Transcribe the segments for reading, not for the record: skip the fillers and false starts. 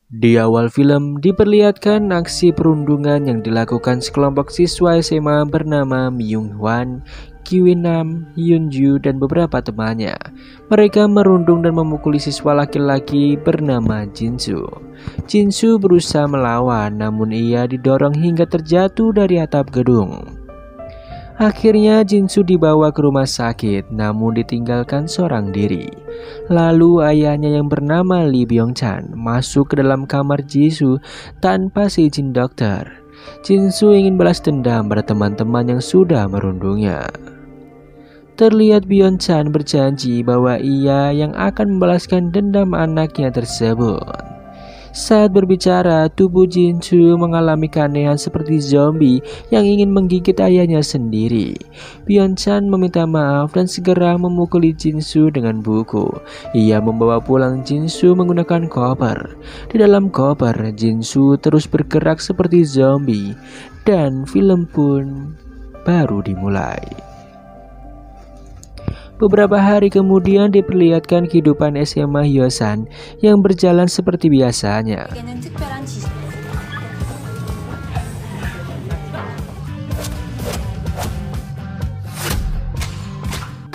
Di awal film diperlihatkan aksi perundungan yang dilakukan sekelompok siswa SMA bernama Myung Hwan, Kyun Nam, Hyun Ju, dan beberapa temannya. Mereka merundung dan memukuli siswa laki-laki bernama Jinsu. Jinsu berusaha melawan, namun ia didorong hingga terjatuh dari atap gedung. Akhirnya Jinsu dibawa ke rumah sakit, namun ditinggalkan seorang diri. Lalu ayahnya yang bernama Lee Byung-chan masuk ke dalam kamar Jinsu tanpa seizin dokter. Jinsu ingin balas dendam pada teman-teman yang sudah merundungnya. Terlihat Byung-chan berjanji bahwa ia yang akan membalaskan dendam anaknya tersebut. Saat berbicara, tubuh Jinsu mengalami keanehan seperti zombie yang ingin menggigit ayahnya sendiri. Byung-chan meminta maaf dan segera memukuli Jinsu dengan buku. Ia membawa pulang Jinsu menggunakan koper. Di dalam koper, Jinsu terus bergerak seperti zombie dan film pun baru dimulai. Beberapa hari kemudian diperlihatkan kehidupan SMA Hyosan yang berjalan seperti biasanya.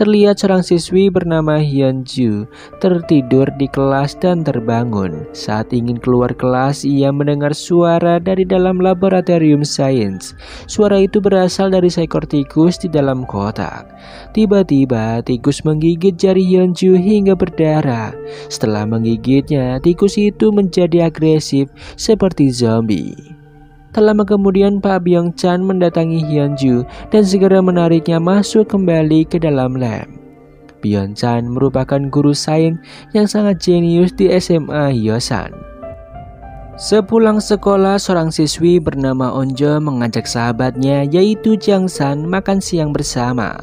Terlihat seorang siswi bernama Hyun Ju tertidur di kelas dan terbangun. Saat ingin keluar kelas, ia mendengar suara dari dalam laboratorium sains. Suara itu berasal dari seekor tikus di dalam kotak. Tiba-tiba tikus menggigit jari Hyun Ju hingga berdarah. Setelah menggigitnya, tikus itu menjadi agresif seperti zombie. Tak lama kemudian Pak Byung-chan mendatangi Hyun Ju dan segera menariknya masuk kembali ke dalam lab. Byung-chan merupakan guru sains yang sangat jenius di SMA Hyosan. Sepulang sekolah, seorang siswi bernama Onjo mengajak sahabatnya yaitu Jang San makan siang bersama.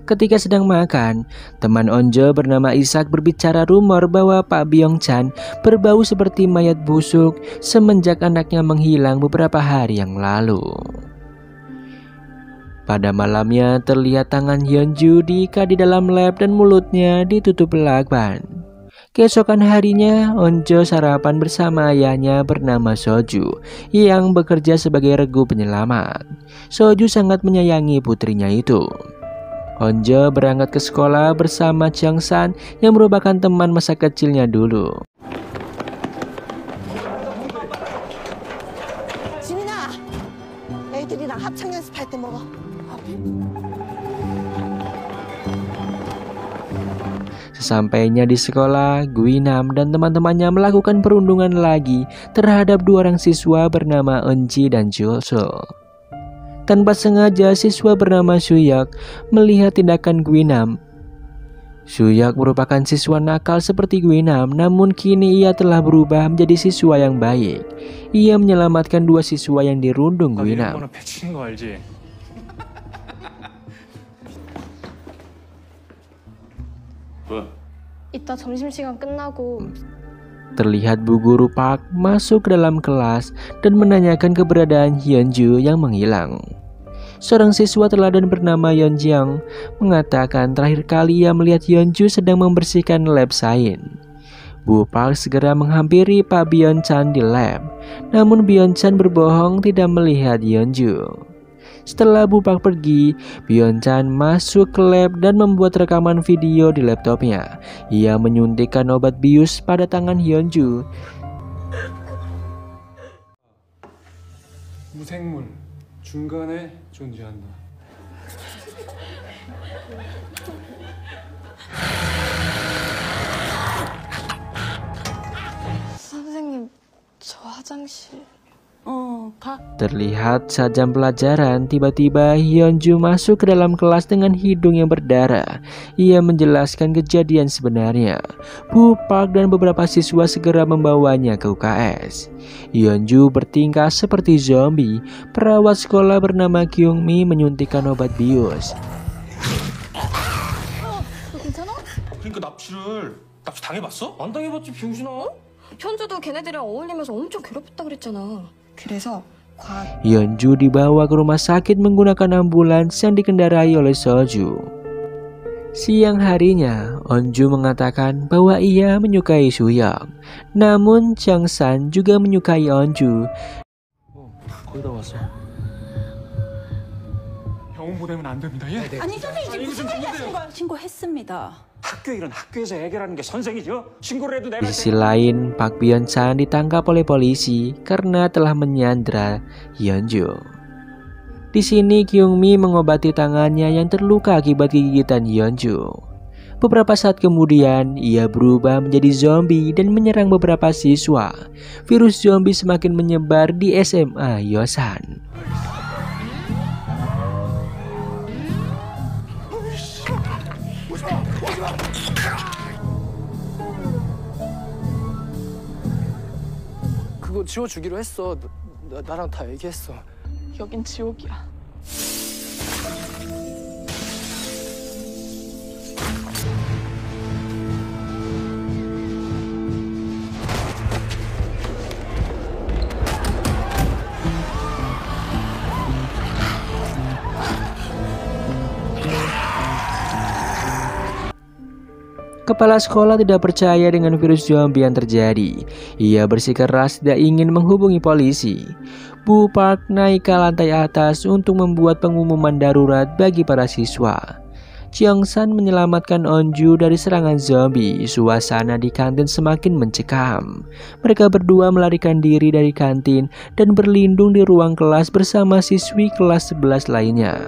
Ketika sedang makan, teman Onjo bernama Isak berbicara rumor bahwa Pak Byung-chan berbau seperti mayat busuk semenjak anaknya menghilang beberapa hari yang lalu. Pada malamnya terlihat tangan Hyun Ju diikat di dalam lab dan mulutnya ditutup lakban. Keesokan harinya, Onjo sarapan bersama ayahnya bernama Soju yang bekerja sebagai regu penyelamat. Soju sangat menyayangi putrinya itu. Onjo berangkat ke sekolah bersama Jang San yang merupakan teman masa kecilnya dulu. Sesampainya di sekolah, Guinam dan teman-temannya melakukan perundungan lagi terhadap dua orang siswa bernama Eunji dan Joso. Tanpa sengaja, siswa bernama Suyak melihat tindakan Guinam. Suyak merupakan siswa nakal seperti Guinam, namun kini ia telah berubah menjadi siswa yang baik. Ia menyelamatkan dua siswa yang dirundung Guinam. 이따 점심시간 끝나고 Terlihat Bu Guru Park masuk ke dalam kelas dan menanyakan keberadaan Hyun Ju yang menghilang. Seorang siswa teladan bernama Yeon Jiang mengatakan terakhir kali ia melihat Hyun Ju sedang membersihkan lab sains. Bu Park segera menghampiri Pak Byung-chan di lab, namun Byung-chan berbohong tidak melihat Hyun Ju. Setelah Bu Park pergi, Byung-chan masuk ke lab dan membuat rekaman video di laptopnya. Ia menyuntikkan obat bius pada tangan Hyun Ju. 무생물 중간에 존재한다. 선생님, 저 화장실. Terlihat saat jam pelajaran, tiba-tiba Hyun Ju masuk ke dalam kelas dengan hidung yang berdarah. Ia menjelaskan kejadian sebenarnya. Bu Park dan beberapa siswa segera membawanya ke UKS. Hyun Ju bertingkah seperti zombie. Perawat sekolah bernama Kyung Mi menyuntikkan obat bius. 그러니까 납치 당해봤어? 안 당해봤지 병신아. 현주도 걔네들이랑 어울리면서 엄청 괴롭혔다 그랬잖아. 그래서 Hyun Ju dibawa ke rumah sakit menggunakan ambulans yang dikendarai oleh Soju. Siang harinya, Onju mengatakan bahwa ia menyukai Suyong. Namun Jang-san juga menyukai Onju. 거의 다 왔어. 병원 보내면 안 됩니다. 예? 아니 선생님 지금 무슨 말이 하시는 거예요? 신고했습니다. 학교 일은 학교에서 해결하는 게 선생이죠. 신고를 해도 내가 Di sisi lain, Park Byeon-chan ditangkap oleh polisi karena telah menyandra Yeonju. Di sini Kyung-mi mengobati tangannya yang terluka akibat gigitan Yeonju. Beberapa saat kemudian, ia berubah menjadi zombie dan menyerang beberapa siswa. Virus zombie semakin menyebar di SMA Yosan. 그거 지워주기로 했어. 나랑 다 얘기했어. 여긴 지옥이야. Kepala sekolah tidak percaya dengan virus zombie yang terjadi. Ia bersikeras tidak ingin menghubungi polisi. Bu Park naik ke lantai atas untuk membuat pengumuman darurat bagi para siswa. Jang-san menyelamatkan Onju dari serangan zombie. Suasana di kantin semakin mencekam. Mereka berdua melarikan diri dari kantin dan berlindung di ruang kelas bersama siswi kelas 11 lainnya.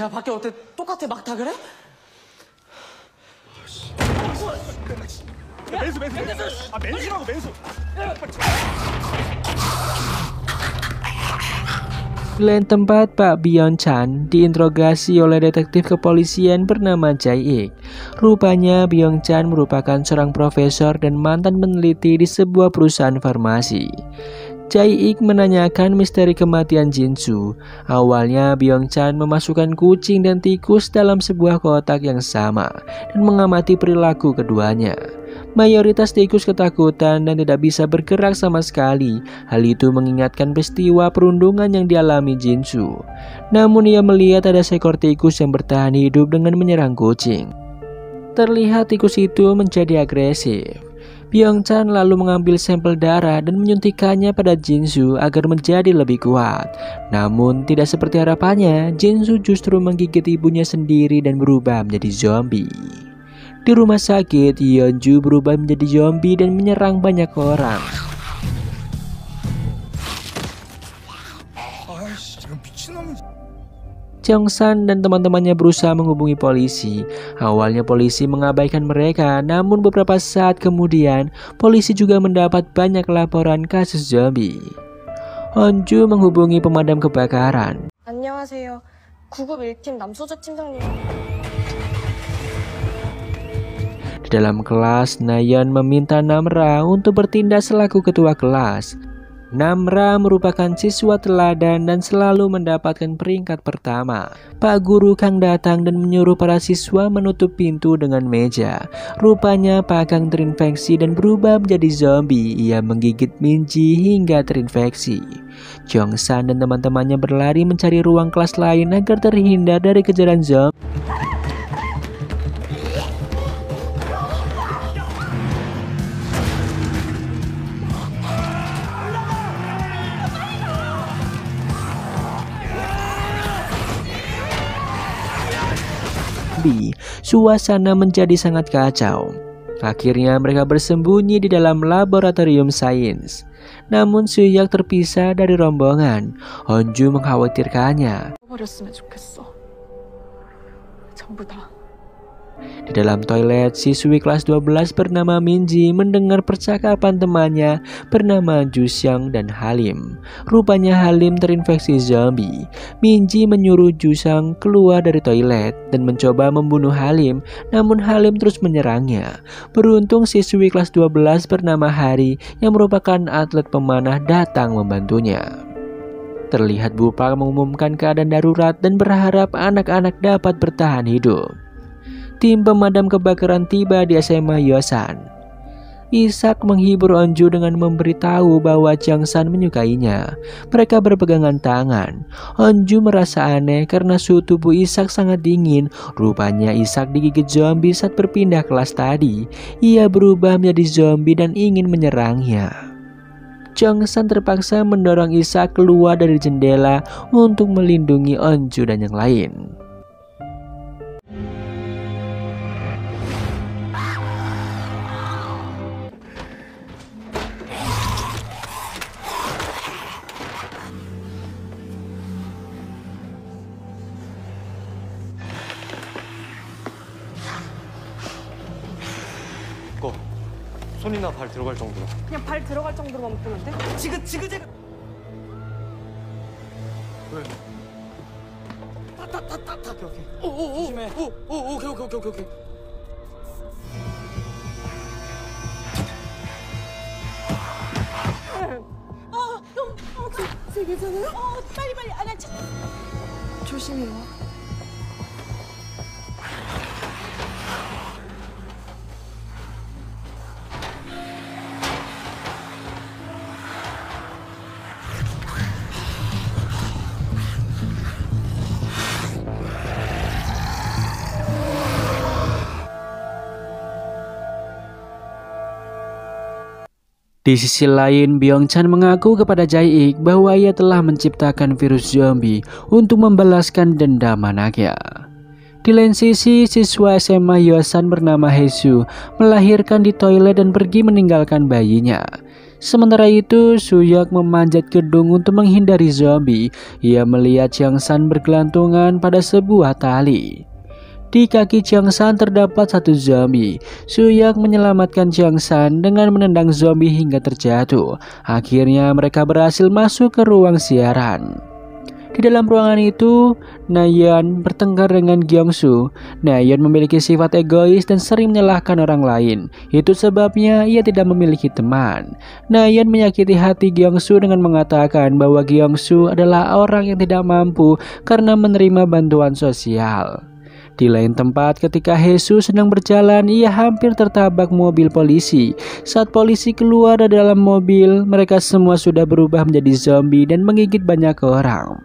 야 밖에 어때? 똑같아 막 다 그래? 맨수라고 맨수. Di lain tempat, Pak Byeon-chan diinterogasi oleh detektif kepolisian bernama Jae-ik. Rupanya Byeon-chan merupakan seorang profesor dan mantan peneliti di sebuah perusahaan farmasi. Jae-ik menanyakan misteri kematian Jinsu. Awalnya Byeon-chan memasukkan kucing dan tikus dalam sebuah kotak yang sama dan mengamati perilaku keduanya. Mayoritas tikus ketakutan dan tidak bisa bergerak sama sekali. Hal itu mengingatkan peristiwa perundungan yang dialami Jinsu. Namun ia melihat ada seekor tikus yang bertahan hidup dengan menyerang kucing. Terlihat tikus itu menjadi agresif. Byeon-chan lalu mengambil sampel darah dan menyuntikkannya pada Jinsu agar menjadi lebih kuat. Namun tidak seperti harapannya, Jinsu justru menggigit ibunya sendiri dan berubah menjadi zombie. Di rumah sakit, Yeonju berubah menjadi zombie dan menyerang banyak orang. Jang-san dan teman-temannya berusaha menghubungi polisi. Awalnya polisi mengabaikan mereka, namun beberapa saat kemudian polisi juga mendapat banyak laporan kasus zombie. Onju menghubungi pemadam kebakaran. 안녕하세요. 구급 1팀 남소재 팀장님. Di dalam kelas, Nayeon meminta Namra untuk bertindak selaku ketua kelas. Namra merupakan siswa teladan dan selalu mendapatkan peringkat pertama. Pak guru Kang datang dan menyuruh para siswa menutup pintu dengan meja. Rupanya Pak Kang terinfeksi dan berubah menjadi zombie. Ia menggigit Minji hingga terinfeksi. Jong-san dan teman-temannya berlari mencari ruang kelas lain agar terhindar dari kejaran zombie. Suasana menjadi sangat kacau. Akhirnya mereka bersembunyi di dalam laboratorium sains. Namun Suyok terpisah dari rombongan. Onju mengkhawatirkannya. 버렸으면 좋겠어. 전부 다. Di dalam toilet, siswi kelas 12 bernama Minji mendengar percakapan temannya bernama Jusyang dan Halim. Rupanya Halim terinfeksi zombie. Minji menyuruh Jusyang keluar dari toilet dan mencoba membunuh Halim, namun Halim terus menyerangnya. Beruntung siswi kelas 12 bernama Hari yang merupakan atlet pemanah datang membantunya. Terlihat Bupak mengumumkan keadaan darurat dan berharap anak-anak dapat bertahan hidup. Tim pemadam kebakaran tiba di SMA Yosan. Ishak menghibur Onju dengan memberitahu bahwa Changsan menyukainya. Mereka berpegangan tangan. Onju merasa aneh karena suhu tubuh Ishak sangat dingin. Rupanya Ishak digigit zombie saat berpindah kelas tadi. Ia berubah menjadi zombie dan ingin menyerangnya. Changsan terpaksa mendorong Ishak keluar dari jendela untuk melindungi Onju dan yang lain. 손이나 발 들어갈 정도로. 그냥 발 들어갈 정도로만 묶으면 돼? 지그재그. 왜? 오케이. 오오오. 조심해. 오 오케이. 제 괜찮아요? 빨리 안 하지. 조심히 와. Di sisi lain, Byung-chan mengaku kepada Jae-ik bahwa ia telah menciptakan virus zombie untuk membalaskan dendam anaknya. Di lain sisi, siswa SMA Yosan bernama Haesu melahirkan di toilet dan pergi meninggalkan bayinya. Sementara itu, Suyok memanjat gedung untuk menghindari zombie. Ia melihat Changsan bergelantungan pada sebuah tali. Di kaki Changsan terdapat satu zombie. Suyok menyelamatkan Changsan dengan menendang zombie hingga terjatuh. Akhirnya mereka berhasil masuk ke ruang siaran. Di dalam ruangan itu, Nayeon bertengkar dengan Gyeongsu. Nayeon memiliki sifat egois dan sering menyalahkan orang lain. Itu sebabnya ia tidak memiliki teman. Nayeon menyakiti hati Gyeongsu dengan mengatakan bahwa Gyeongsu adalah orang yang tidak mampu karena menerima bantuan sosial. Di lain tempat, ketika Haesu sedang berjalan, ia hampir tertabrak mobil polisi. Saat polisi keluar dari dalam mobil, mereka semua sudah berubah menjadi zombie dan menggigit banyak orang.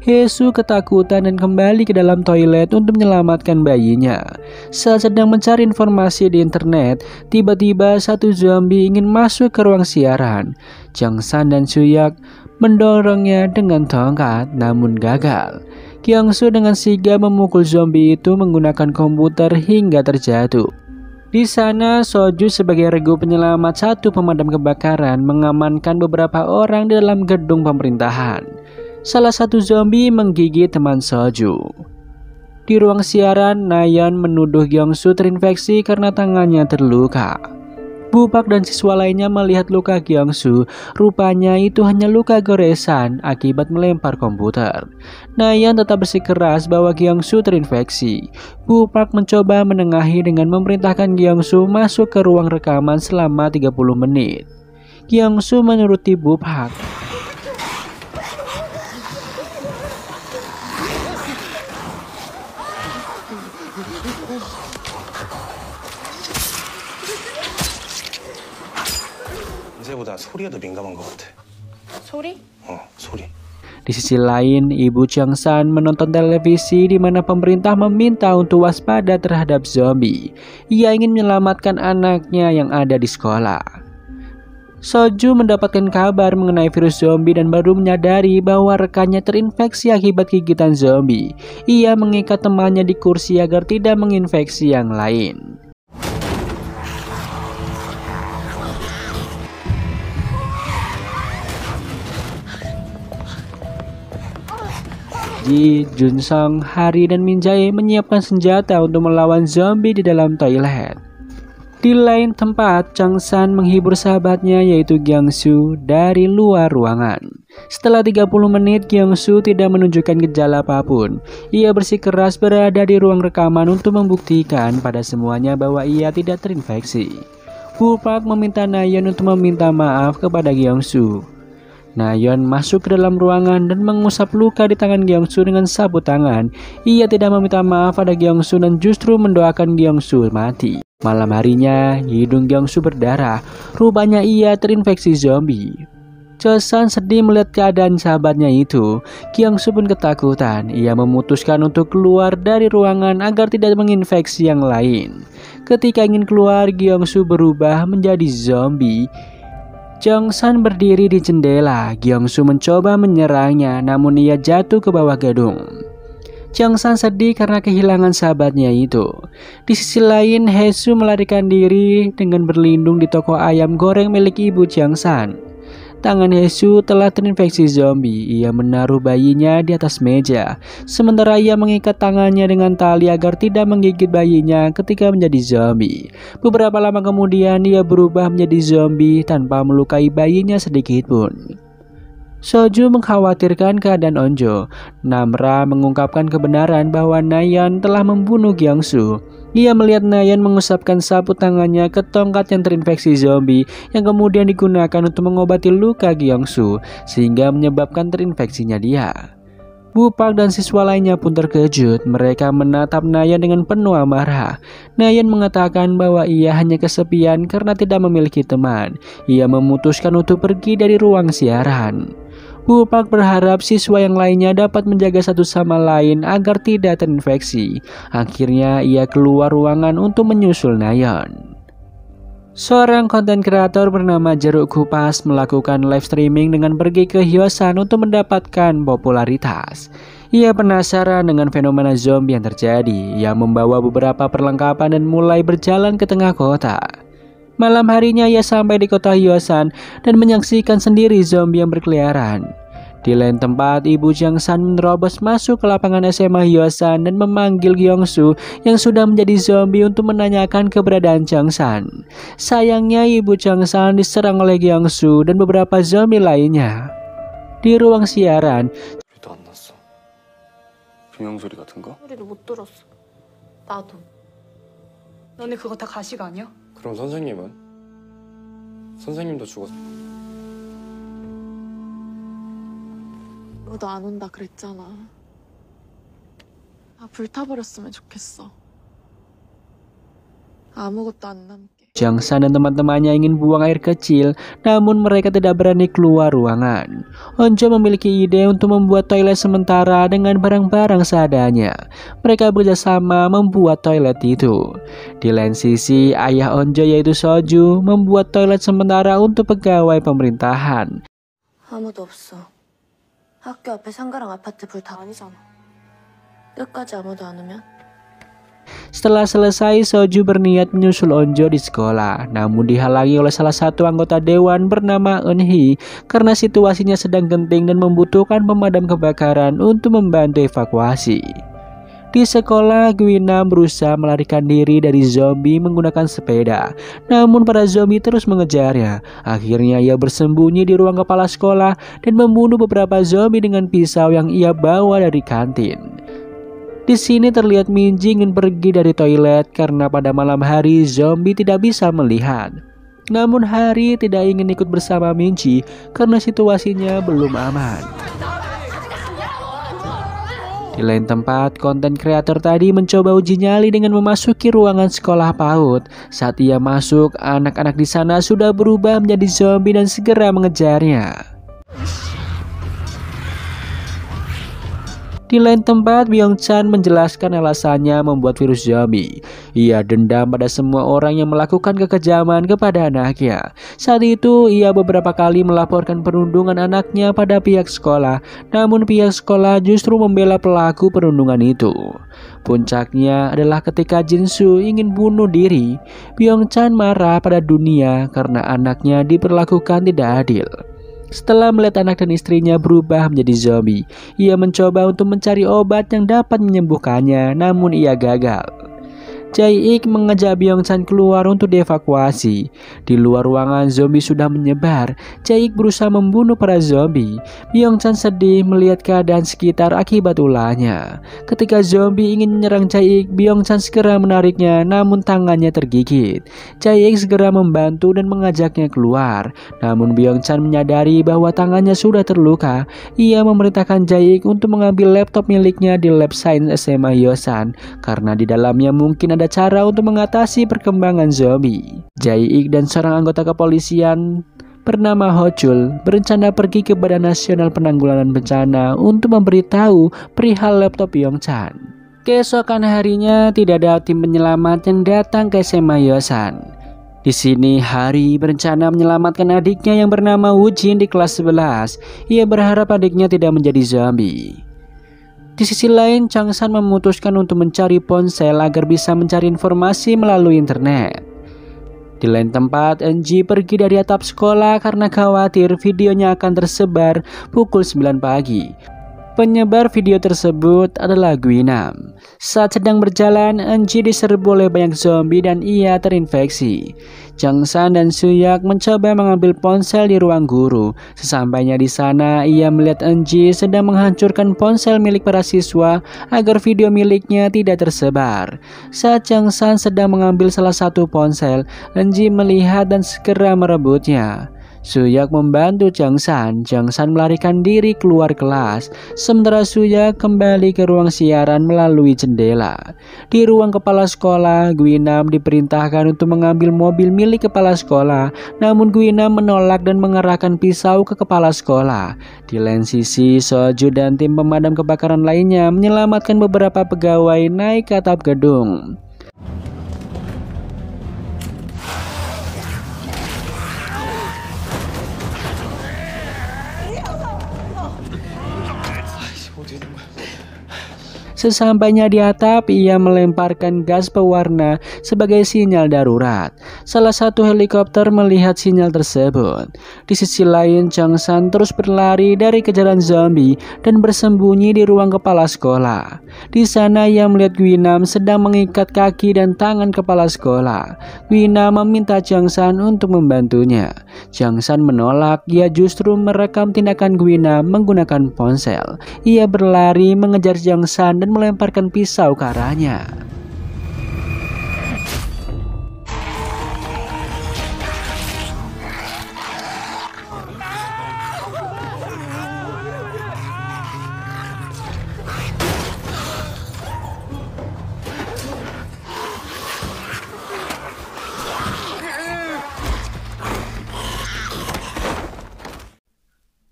Haesu ketakutan dan kembali ke dalam toilet untuk menyelamatkan bayinya. Saat sedang mencari informasi di internet, tiba-tiba satu zombie ingin masuk ke ruang siaran. Changsan dan Suyok mendorongnya dengan tongkat, namun gagal. Gyeongsu dengan sigap memukul zombie itu menggunakan komputer hingga terjatuh. Di sana, Soju sebagai regu penyelamat satu pemadam kebakaran mengamankan beberapa orang di dalam gedung pemerintahan. Salah satu zombie menggigit teman Soju. Di ruang siaran, Nayeon menuduh Gyeongsu terinfeksi karena tangannya terluka. Bupak dan siswa lainnya melihat luka Gyeongsu. Rupanya itu hanya luka goresan akibat melempar komputer. Nayeon tetap bersikeras bahwa Gyeongsu terinfeksi. Bupak mencoba menengahi dengan memerintahkan Gyeongsu masuk ke ruang rekaman selama 30 menit. Gyeongsu menuruti Bupak. 이제보다 소리에 더 민감한 것 같아. 소리? 소리. Di sisi lain, Ibu Changsan menonton televisi di mana pemerintah meminta untuk waspada terhadap zombie. Ia ingin menyelamatkan anaknya yang ada di sekolah. Soju mendapatkan kabar mengenai virus zombie dan baru menyadari bahwa rekannya terinfeksi akibat gigitan zombie. Ia mengikat temannya di kursi agar tidak menginfeksi yang lain. Ji, Junsong, Hari, dan Min Jae menyiapkan senjata untuk melawan zombie di dalam toilet. Di lain tempat, Chang San menghibur sahabatnya yaitu Gyang-soo dari luar ruangan. Setelah 30 menit, Gyang-soo tidak menunjukkan gejala apapun. Ia bersikeras berada di ruang rekaman untuk membuktikan pada semuanya bahwa ia tidak terinfeksi. Woo Park meminta Nayeon untuk meminta maaf kepada Gyang-soo. Nayeon masuk ke dalam ruangan dan mengusap luka di tangan Gyang-soo dengan sapu tangan. Ia tidak meminta maaf pada Gyang-soo dan justru mendoakan Gyang-soo mati. Malam harinya, hidung Gyang-soo berdarah. Rupanya ia terinfeksi zombie. Chosan sedih melihat keadaan sahabatnya itu. Gyang-soo pun ketakutan. Ia memutuskan untuk keluar dari ruangan agar tidak menginfeksi yang lain. Ketika ingin keluar, Gyang-soo berubah menjadi zombie. Jongsan berdiri di jendela. Gyang-soo mencoba menyerangnya, namun ia jatuh ke bawah gedung. Jongsan sedih karena kehilangan sahabatnya itu. Di sisi lain, Hae-soo melarikan diri dengan berlindung di toko ayam goreng milik ibu Jongsan. Tangan Hae-soo telah terinfeksi zombie. Ia menaruh bayinya di atas meja, sementara ia mengikat tangannya dengan tali agar tidak menggigit bayinya ketika menjadi zombie. Beberapa lama kemudian, ia berubah menjadi zombie tanpa melukai bayinya sedikit pun. Soju mengkhawatirkan keadaan Onjo. Namra mengungkapkan kebenaran bahwa Nayeon telah membunuh Gyang-soo. Ia melihat Nayeon mengusapkan sapu tangannya ke tongkat yang terinfeksi zombie yang kemudian digunakan untuk mengobati luka Gyang-soo sehingga menyebabkan terinfeksinya dia. Woo Park dan siswa lainnya pun terkejut. Mereka menatap Nayeon dengan penuh amarah. Nayeon mengatakan bahwa ia hanya kesepian karena tidak memiliki teman. Ia memutuskan untuk pergi dari ruang siaran. Woo Park berharap siswa yang lainnya dapat menjaga satu sama lain agar tidak terinfeksi. Akhirnya ia keluar ruangan untuk menyusul Nayeon. Seorang konten kreator bernama Jeruk Kupas melakukan live streaming dengan pergi ke Hyosan untuk mendapatkan popularitas. Ia penasaran dengan fenomena zombie yang terjadi. Ia membawa beberapa perlengkapan dan mulai berjalan ke tengah kota. Malam harinya ia sampai di kota Hyosan dan menyaksikan sendiri zombie yang berkeliaran. Di lain tempat, ibu Jang-san menerobos masuk ke lapangan SMA Hyosan dan memanggil Gyang-soo yang sudah menjadi zombie untuk menanyakan keberadaan Jang-san. Sayangnya ibu Jang-san diserang oleh Gyang-soo dan beberapa zombie lainnya. Di ruang siaran, 소리도 안 났어. 비명 소리 같은 거? 소리도 못 들었어. 나도. 너네 그거 다 가식 아니야? 그럼 선생님은? 선생님도 죽었어. 너도 안 온다 그랬잖아. 아, 불타버렸으면 좋겠어. 아무것도 안 남게. Jang-san dan teman-temannya ingin buang air kecil, namun mereka tidak berani keluar ruangan. Onjo memiliki ide untuk membuat toilet sementara dengan barang-barang seadanya. Mereka bekerjasama membuat toilet itu. Di lain sisi, ayah Onjo yaitu Soju membuat toilet sementara untuk pegawai pemerintahan. 아무도 없어. 학교 앞에 상가랑 아파트 불 다 아니잖아. 끝까지 아무도 안 오면? Setelah selesai, Soju berniat menyusul Onjo di sekolah, namun dihalangi oleh salah satu anggota dewan bernama Eun-hee karena situasinya sedang genting dan membutuhkan pemadam kebakaran untuk membantu evakuasi. Di sekolah, Gwina berusaha melarikan diri dari zombie menggunakan sepeda, namun para zombie terus mengejarnya. Akhirnya ia bersembunyi di ruang kepala sekolah dan membunuh beberapa zombie dengan pisau yang ia bawa dari kantin. Di sini terlihat Minji ingin pergi dari toilet karena pada malam hari zombie tidak bisa melihat. Namun Hari tidak ingin ikut bersama Minji karena situasinya belum aman. Di lain tempat, konten kreator tadi mencoba uji nyali dengan memasuki ruangan sekolah PAUD. Saat ia masuk, anak-anak di sana sudah berubah menjadi zombie dan segera mengejarnya. Di lain tempat, Byung-chan menjelaskan alasannya membuat virus zombie. Ia dendam pada semua orang yang melakukan kekejaman kepada anaknya. Saat itu, ia beberapa kali melaporkan perundungan anaknya pada pihak sekolah. Namun pihak sekolah justru membela pelaku perundungan itu. Puncaknya adalah ketika Jin-soo ingin bunuh diri. Byung-chan marah pada dunia karena anaknya diperlakukan tidak adil. Setelah melihat anak dan istrinya berubah menjadi zombie, ia mencoba untuk mencari obat yang dapat menyembuhkannya, namun ia gagal. Jae-ik mengajak Byung-chan keluar untuk dievakuasi. Di luar ruangan, zombie sudah menyebar. Jae-ik berusaha membunuh para zombie. Byung-chan sedih melihat keadaan sekitar akibat ulahnya. Ketika zombie ingin menyerang Jae-ik, Byung-chan segera menariknya, namun tangannya tergigit. Jae-ik segera membantu dan mengajaknya keluar. Namun Byung-chan menyadari bahwa tangannya sudah terluka. Ia memerintahkan Jae-ik untuk mengambil laptop miliknya di lab sains SMA Hyosan, karena di dalamnya mungkin ada cara untuk mengatasi perkembangan zombie. Jae-ik dan seorang anggota kepolisian bernama Ho Chul berencana pergi ke Badan Nasional Penanggulangan Bencana untuk memberitahu perihal laptop Byung-chan. Keesokan harinya tidak ada tim penyelamat yang datang ke SMA Hyosan. Di sini Hari berencana menyelamatkan adiknya yang bernama Woo Jin di kelas 11. Ia berharap adiknya tidak menjadi zombie. Di sisi lain, Chang San memutuskan untuk mencari ponsel agar bisa mencari informasi melalui internet. Di lain tempat, NG pergi dari atap sekolah karena khawatir videonya akan tersebar pukul 9 pagi. Penyebar video tersebut adalah Guinam. Saat sedang berjalan, NG diserbu oleh banyak zombie dan ia terinfeksi. Chang San dan Suyak mencoba mengambil ponsel di ruang guru. Sesampainya di sana, ia melihat NG sedang menghancurkan ponsel milik para siswa agar video miliknya tidak tersebar. Saat Chang San sedang mengambil salah satu ponsel, NG melihat dan segera merebutnya. Suyak membantu Chang San melarikan diri keluar kelas, sementara Suyak kembali ke ruang siaran melalui jendela. Di ruang kepala sekolah, Guinam diperintahkan untuk mengambil mobil milik kepala sekolah, namun Guinam menolak dan mengarahkan pisau ke kepala sekolah. Di lain sisi, Soju dan tim pemadam kebakaran lainnya menyelamatkan beberapa pegawai naik ke atap gedung. Sesampainya di atap, ia melemparkan gas pewarna sebagai sinyal darurat. Salah satu helikopter melihat sinyal tersebut. Di sisi lain, Chang San terus berlari dari kejaran zombie dan bersembunyi di ruang kepala sekolah. Di sana ia melihat Guinam sedang mengikat kaki dan tangan kepala sekolah. Guinam meminta Chang San untuk membantunya. Chang San menolak, ia justru merekam tindakan Guinam menggunakan ponsel. Ia berlari mengejar Chang San dan melemparkan pisau ke arahnya.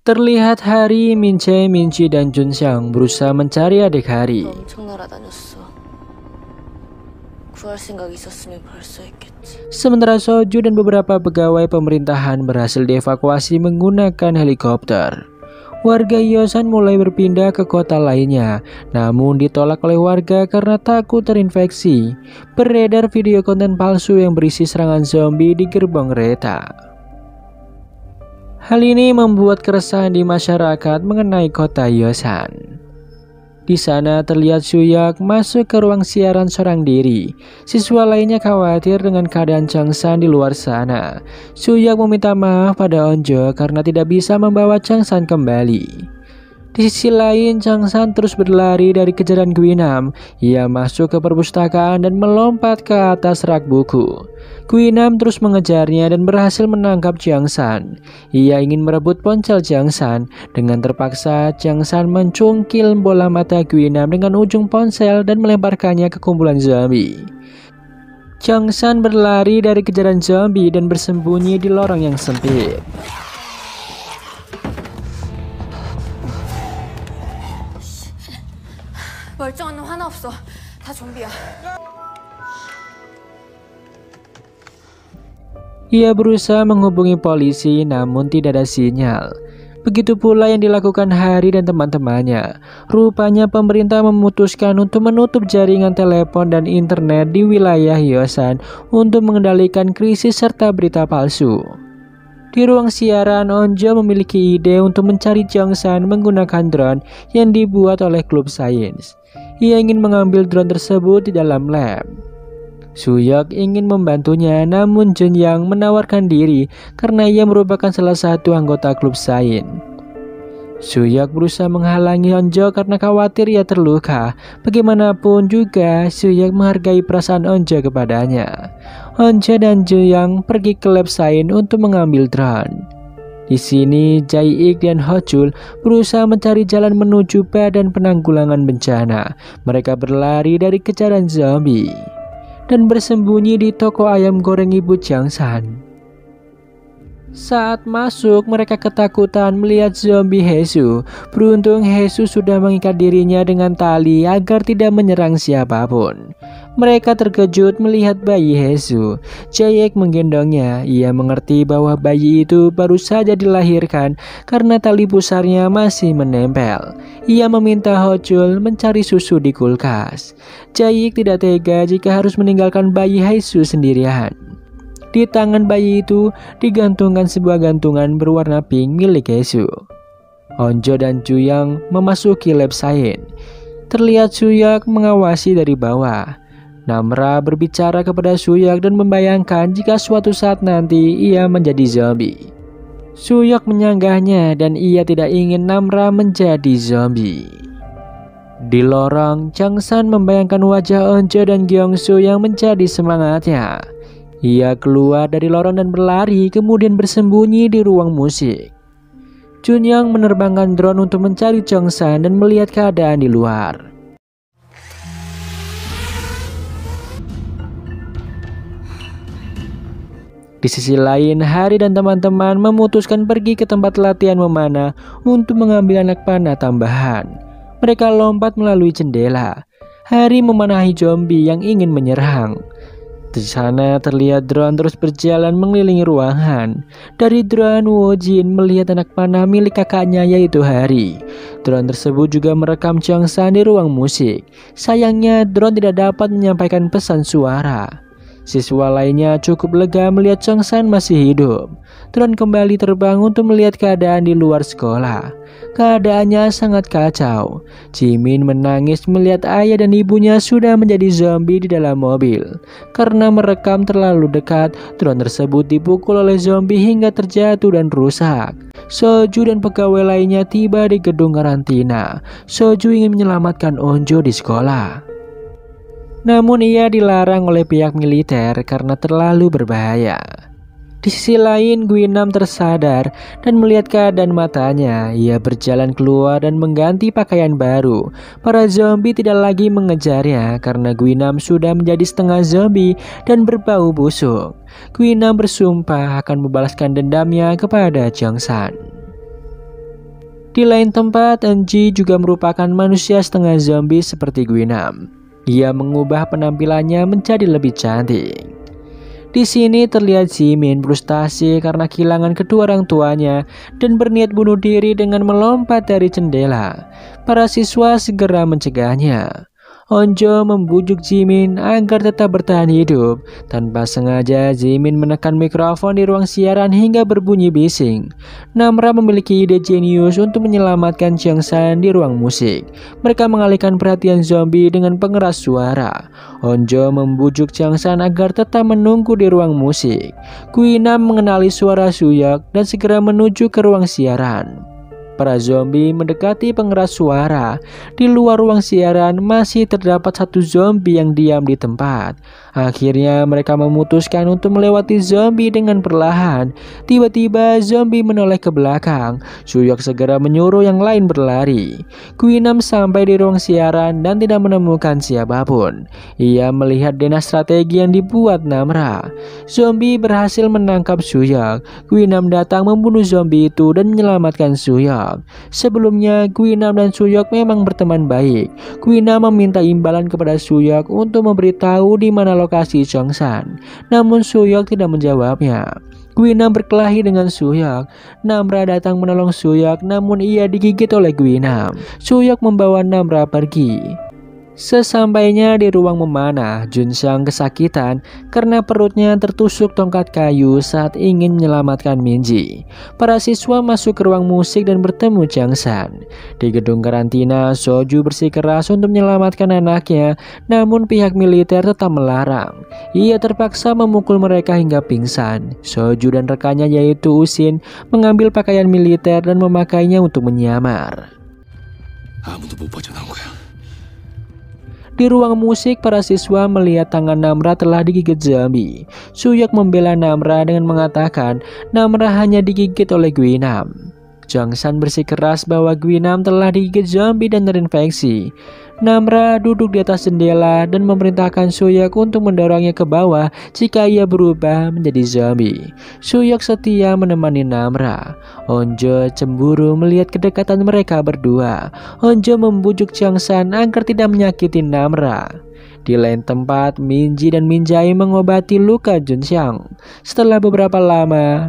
Terlihat Hari, Min-chae, Min-ji, dan Jun-seong berusaha mencari adik Hari. 엄청 날아다녔어. 구할 생각 있었으면 벌써 했겠지. Sementara Soju dan beberapa pegawai pemerintahan berhasil dievakuasi menggunakan helikopter. Warga Hyosan mulai berpindah ke kota lainnya, namun ditolak oleh warga karena takut terinfeksi. Beredar video konten palsu yang berisi serangan zombie di gerbong kereta. Hal ini membuat keresahan di masyarakat mengenai kota Hyosan. Di sana terlihat Suyak masuk ke ruang siaran seorang diri. Siswa lainnya khawatir dengan keadaan Chang San di luar sana. Suyak meminta maaf pada Onjo karena tidak bisa membawa Chang San kembali. Di sisi lain, Chang San terus berlari dari kejaran Guinam. Ia masuk ke perpustakaan dan melompat ke atas rak buku. Guinam terus mengejarnya dan berhasil menangkap Chang San. Ia ingin merebut ponsel Chang San. Dengan terpaksa, Chang San mencungkil bola mata Guinam dengan ujung ponsel dan melemparkannya ke kumpulan zombie. Chang San berlari dari kejaran zombie dan bersembunyi di lorong yang sempit. 멀쩡한 놈 하나 없어. 다 좀비야. Ia berusaha menghubungi polisi namun tidak ada sinyal. Begitu pula yang dilakukan Hari dan teman-temannya. Rupanya pemerintah memutuskan untuk menutup jaringan telepon dan internet di wilayah Hyosan untuk mengendalikan krisis serta berita palsu. Di ruang siaran, Onjo memiliki ide untuk mencari Jongsan menggunakan drone yang dibuat oleh klub sains. Ia ingin mengambil drone tersebut di dalam lab. Suyok ingin membantunya, namun Junyang menawarkan diri karena ia merupakan salah satu anggota klub sains. Suyok berusaha menghalangi Onjo karena khawatir ia terluka. Bagaimanapun juga, Suyok menghargai perasaan Onjo kepadanya. Onjo dan Junyang pergi ke lab sains untuk mengambil drone. Di sini, Jae-ik dan Hochul berusaha mencari jalan menuju badan penanggulangan bencana. Mereka berlari dari kejaran zombie dan bersembunyi di toko ayam goreng Ibu Jangsan. Saat masuk, mereka ketakutan melihat zombie Hesu. Beruntung Hesu sudah mengikat dirinya dengan tali agar tidak menyerang siapapun. Mereka terkejut melihat bayi Hesu. Jae-ik menggendongnya. Ia mengerti bahwa bayi itu baru saja dilahirkan karena tali pusarnya masih menempel. Ia meminta Hochul mencari susu di kulkas. Jae-ik tidak tega jika harus meninggalkan bayi Hesu sendirian. Di tangan bayi itu digantungkan sebuah gantungan berwarna pink milik Hesu. Onjo dan Juyang memasuki lab sains. Terlihat Suyok mengawasi dari bawah. Namra berbicara kepada Suyok dan membayangkan jika suatu saat nanti ia menjadi zombie. Suyok menyanggahnya dan ia tidak ingin Namra menjadi zombie. Di lorong, Jangsan membayangkan wajah Onjo dan Gyeongsu yang menjadi semangatnya. Ia keluar dari lorong dan berlari, kemudian bersembunyi di ruang musik. Junyang menerbangkan drone untuk mencari Jongsan dan melihat keadaan di luar. Di sisi lain, Hari dan teman-teman memutuskan pergi ke tempat latihan memanah untuk mengambil anak panah tambahan. Mereka lompat melalui jendela. Hari memanahi zombie yang ingin menyerang. Di sana terlihat drone terus berjalan mengelilingi ruangan. Dari drone, Wojin melihat anak panah milik kakaknya yaitu Hari. Drone tersebut juga merekam Jongsan di ruang musik. Sayangnya drone tidak dapat menyampaikan pesan suara. Siswa lainnya cukup lega melihat Jongsan masih hidup. Drone kembali terbang untuk melihat keadaan di luar sekolah. Keadaannya sangat kacau. Jimin menangis melihat ayah dan ibunya sudah menjadi zombie di dalam mobil. Karena merekam terlalu dekat, drone tersebut dipukul oleh zombie hingga terjatuh dan rusak. Soju dan pegawai lainnya tiba di gedung karantina. Soju ingin menyelamatkan Onjo di sekolah. Namun ia dilarang oleh pihak militer karena terlalu berbahaya. Di sisi lain, Guinam tersadar dan melihat keadaan matanya. Ia berjalan keluar dan mengganti pakaian baru. Para zombie tidak lagi mengejarnya karena Guinam sudah menjadi setengah zombie dan berbau busuk. Guinam bersumpah akan membalaskan dendamnya kepada Jongsan. Di lain tempat, Enji juga merupakan manusia setengah zombie seperti Guinam. Ia mengubah penampilannya menjadi lebih cantik. Di sini terlihat Jimin frustasi karena kehilangan kedua orang tuanya dan berniat bunuh diri dengan melompat dari jendela. Para siswa segera mencegahnya. Onjo membujuk Jimin agar tetap bertahan hidup. Tanpa sengaja, Jimin menekan mikrofon di ruang siaran hingga berbunyi bising. Namra memiliki ide jenius untuk menyelamatkan Jongsan di ruang musik. Mereka mengalihkan perhatian zombie dengan pengeras suara. Onjo membujuk Jongsan agar tetap menunggu di ruang musik. Guinam mengenali suara Suyok dan segera menuju ke ruang siaran. Para zombie mendekati pengeras suara. Di luar ruang siaran masih terdapat satu zombie yang diam di tempat. Akhirnya mereka memutuskan untuk melewati zombie dengan perlahan. Tiba-tiba zombie menoleh ke belakang. Suyok segera menyuruh yang lain berlari. Guinam sampai di ruang siaran dan tidak menemukan siapapun. Ia melihat denah strategi yang dibuat Namra. Zombie berhasil menangkap Suyok. Guinam datang membunuh zombie itu dan menyelamatkan Suyok. Sebelumnya, Guinam dan Suyok memang berteman baik. Guinam meminta imbalan kepada Suyok untuk memberitahu di mana lokasi Jongsan. Namun Suyok tidak menjawabnya. Guinam berkelahi dengan Suyok. Namra datang menolong Suyok, namun ia digigit oleh Guinam. Suyok membawa Namra pergi. Sesampainya di ruang memanah, Junxiang kesakitan karena perutnya tertusuk tongkat kayu saat ingin menyelamatkan Minji. Para siswa masuk ke ruang musik dan bertemu Changsan. Di gedung karantina, Soju bersikeras untuk menyelamatkan anaknya, namun pihak militer tetap melarang. Ia terpaksa memukul mereka hingga pingsan. Soju dan rekannya yaitu Usin mengambil pakaian militer dan memakainya untuk menyamar. 아무도 못 빠져나온 거야. Di ruang musik, para siswa melihat tangan Namra telah digigit zombie. Suyok membela Namra dengan mengatakan Namra hanya digigit oleh Guinam. Changsan bersikeras bahwa Guinam telah digigit zombie dan terinfeksi. Namra duduk di atas jendela dan memerintahkan Suyok untuk mendorongnya ke bawah jika ia berubah menjadi zombie. Suyok setia menemani Namra. Onjo cemburu melihat kedekatan mereka berdua. Onjo membujuk Changsan agar tidak menyakiti Namra. Di lain tempat, Minji dan Minjai mengobati luka Junxiang. Setelah beberapa lama,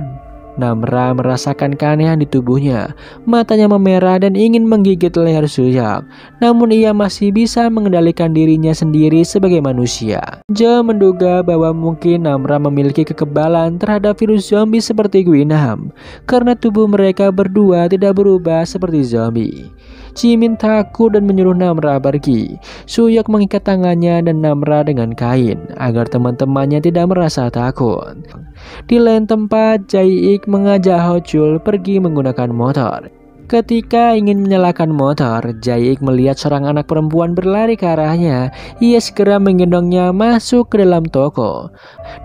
Namra merasakan keanehan di tubuhnya. Matanya memerah dan ingin menggigit leher Suyok. Namun ia masih bisa mengendalikan dirinya sendiri sebagai manusia. Jo menduga bahwa mungkin Namra memiliki kekebalan terhadap virus zombie seperti Guinam, karena tubuh mereka berdua tidak berubah seperti zombie. Jimin takut dan menyuruh Namra pergi. Suyok mengikat tangannya dan Namra dengan kain agar teman-temannya tidak merasa takut. Di lain tempat, Jae-ik mengajak Hochul pergi menggunakan motor. Ketika ingin menyalakan motor, Jae-ik melihat seorang anak perempuan berlari ke arahnya. Ia segera menggendongnya masuk ke dalam toko.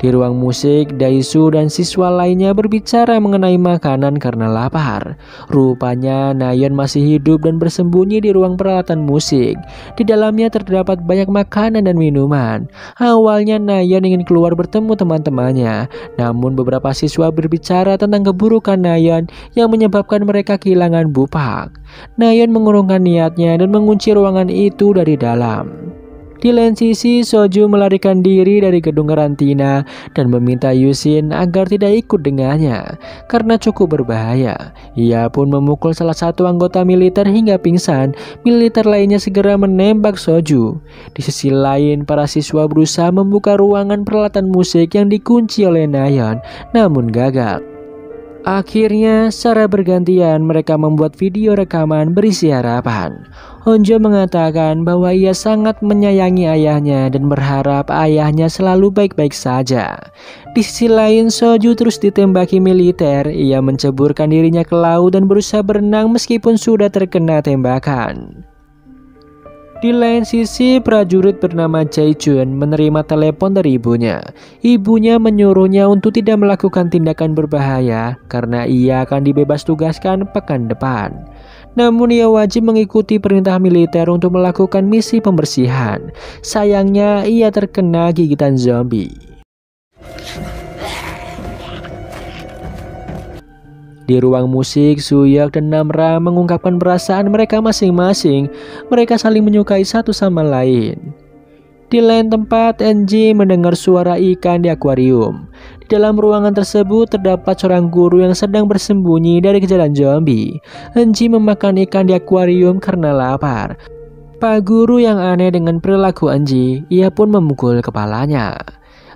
Di ruang musik, Daisu dan siswa lainnya berbicara mengenai makanan karena lapar. Rupanya Nayeon masih hidup dan bersembunyi di ruang peralatan musik. Di dalamnya terdapat banyak makanan dan minuman. Awalnya Nayeon ingin keluar bertemu teman-temannya, namun beberapa siswa berbicara tentang keburukan Nayeon yang menyebabkan mereka kehilangan Bupak. Nayeon mengurungkan niatnya dan mengunci ruangan itu dari dalam. Di lain sisi, Soju melarikan diri dari gedung karantina dan meminta Yusin agar tidak ikut dengannya karena cukup berbahaya. Ia pun memukul salah satu anggota militer hingga pingsan. Militer lainnya segera menembak Soju. Di sisi lain, para siswa berusaha membuka ruangan peralatan musik yang dikunci oleh Nayeon, namun gagal. Akhirnya, secara bergantian mereka membuat video rekaman berisi harapan. Honjo mengatakan bahwa ia sangat menyayangi ayahnya dan berharap ayahnya selalu baik-baik saja. Di sisi lain, Soju terus ditembaki militer. Ia menceburkan dirinya ke laut dan berusaha berenang meskipun sudah terkena tembakan. Di lain sisi, prajurit bernama Jae-jun menerima telepon dari ibunya. Ibunya menyuruhnya untuk tidak melakukan tindakan berbahaya karena ia akan dibebas tugaskan pekan depan. Namun ia wajib mengikuti perintah militer untuk melakukan misi pembersihan. Sayangnya ia terkena gigitan zombie. Di ruang musik, Suyok dan Namra mengungkapkan perasaan mereka masing-masing. Mereka saling menyukai satu sama lain. Di lain tempat, NJ mendengar suara ikan di akuarium. Di dalam ruangan tersebut terdapat seorang guru yang sedang bersembunyi dari kejaran zombie. NJ memakan ikan di akuarium karena lapar. Pak guru yang aneh dengan perilaku NJ, ia pun memukul kepalanya.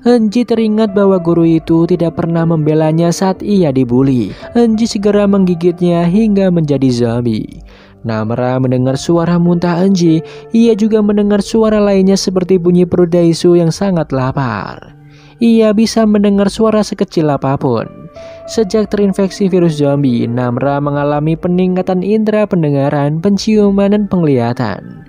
Enji teringat bahwa guru itu tidak pernah membelanya saat ia dibuli. Enji segera menggigitnya hingga menjadi zombie. Namra mendengar suara muntah Enji. Ia juga mendengar suara lainnya seperti bunyi perut Daisu yang sangat lapar. Ia bisa mendengar suara sekecil apapun. Sejak terinfeksi virus zombie, Namra mengalami peningkatan indera pendengaran, penciuman, dan penglihatan.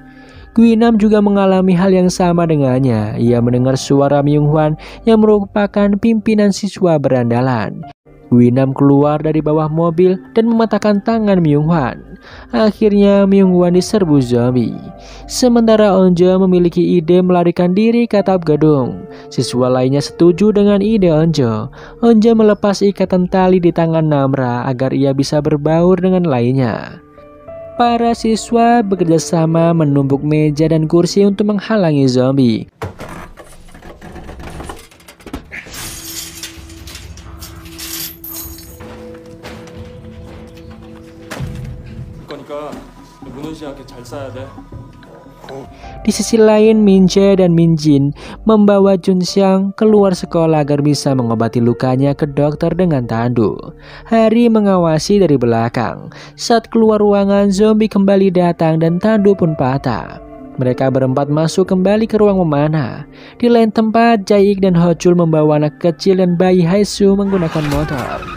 Guinam juga mengalami hal yang sama dengannya. Ia mendengar suara Myung-hwan yang merupakan pimpinan siswa berandalan. Guinam keluar dari bawah mobil dan mematahkan tangan Myung-hwan. Akhirnya Myung-hwan diserbu zombie. Sementara Onjo memiliki ide melarikan diri ke atap gedung. Siswa lainnya setuju dengan ide Onjo. Onjo melepas ikatan tali di tangan Namra agar ia bisa berbaur dengan lainnya. Para siswa bekerja sama menumpuk meja dan kursi untuk menghalangi zombie. 그러니까 무너지지 않게 잘 싸야 돼. Di sisi lain, Min Jae dan Min Jin membawa Jun Xiang keluar sekolah agar bisa mengobati lukanya ke dokter dengan tandu. Hari mengawasi dari belakang. Saat keluar ruangan, zombie kembali datang dan tandu pun patah. Mereka berempat masuk kembali ke ruang memanah. Di lain tempat, Jae-ik dan Ho-chul membawa anak kecil dan bayi Hae-soo menggunakan motor.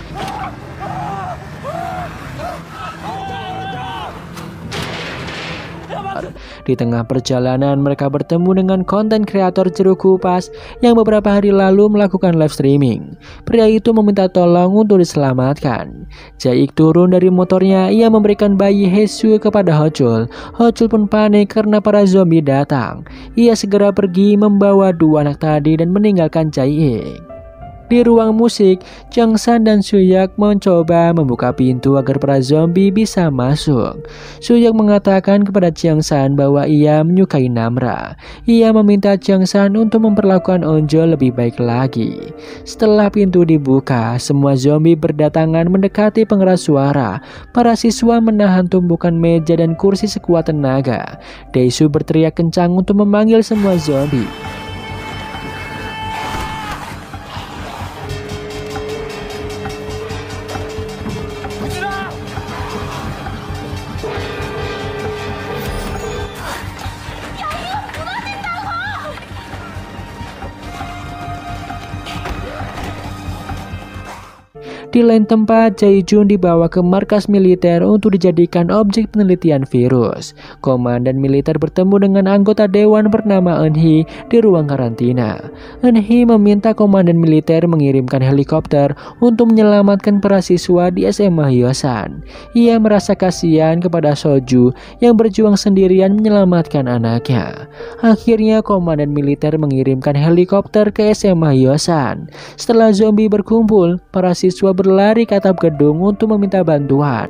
Di tengah perjalanan, mereka bertemu dengan konten kreator Jeruk Kupas yang beberapa hari lalu melakukan live streaming. Pria itu meminta tolong untuk diselamatkan. Jae-ik turun dari motornya, ia memberikan bayi Hae-soo kepada Ho-chul. Ho-chul pun panik karena para zombie datang. Ia segera pergi membawa dua anak tadi dan meninggalkan Jae-ik. Di ruang musik, Jung-san dan Soo-hyuk mencoba membuka pintu agar para zombie bisa masuk. Soo-hyuk mengatakan kepada Jung-san bahwa ia menyukai Namra. Ia meminta Jung-san untuk memperlakukan Onjo lebih baik lagi. Setelah pintu dibuka, semua zombie berdatangan mendekati pengeras suara. Para siswa menahan tumpukan meja dan kursi sekuat tenaga. Dae-soo berteriak kencang untuk memanggil semua zombie. Di lain tempat, Jae-jun dibawa ke markas militer untuk dijadikan objek penelitian virus. Komandan militer bertemu dengan anggota dewan bernama Eun-hee di ruang karantina. Eun-hee meminta komandan militer mengirimkan helikopter untuk menyelamatkan para siswa di SMA Hyosan. Ia merasa kasihan kepada Soju yang berjuang sendirian menyelamatkan anaknya. Akhirnya komandan militer mengirimkan helikopter ke SMA Hyosan. Setelah zombie berkumpul, para siswa berlari ke atap gedung untuk meminta bantuan.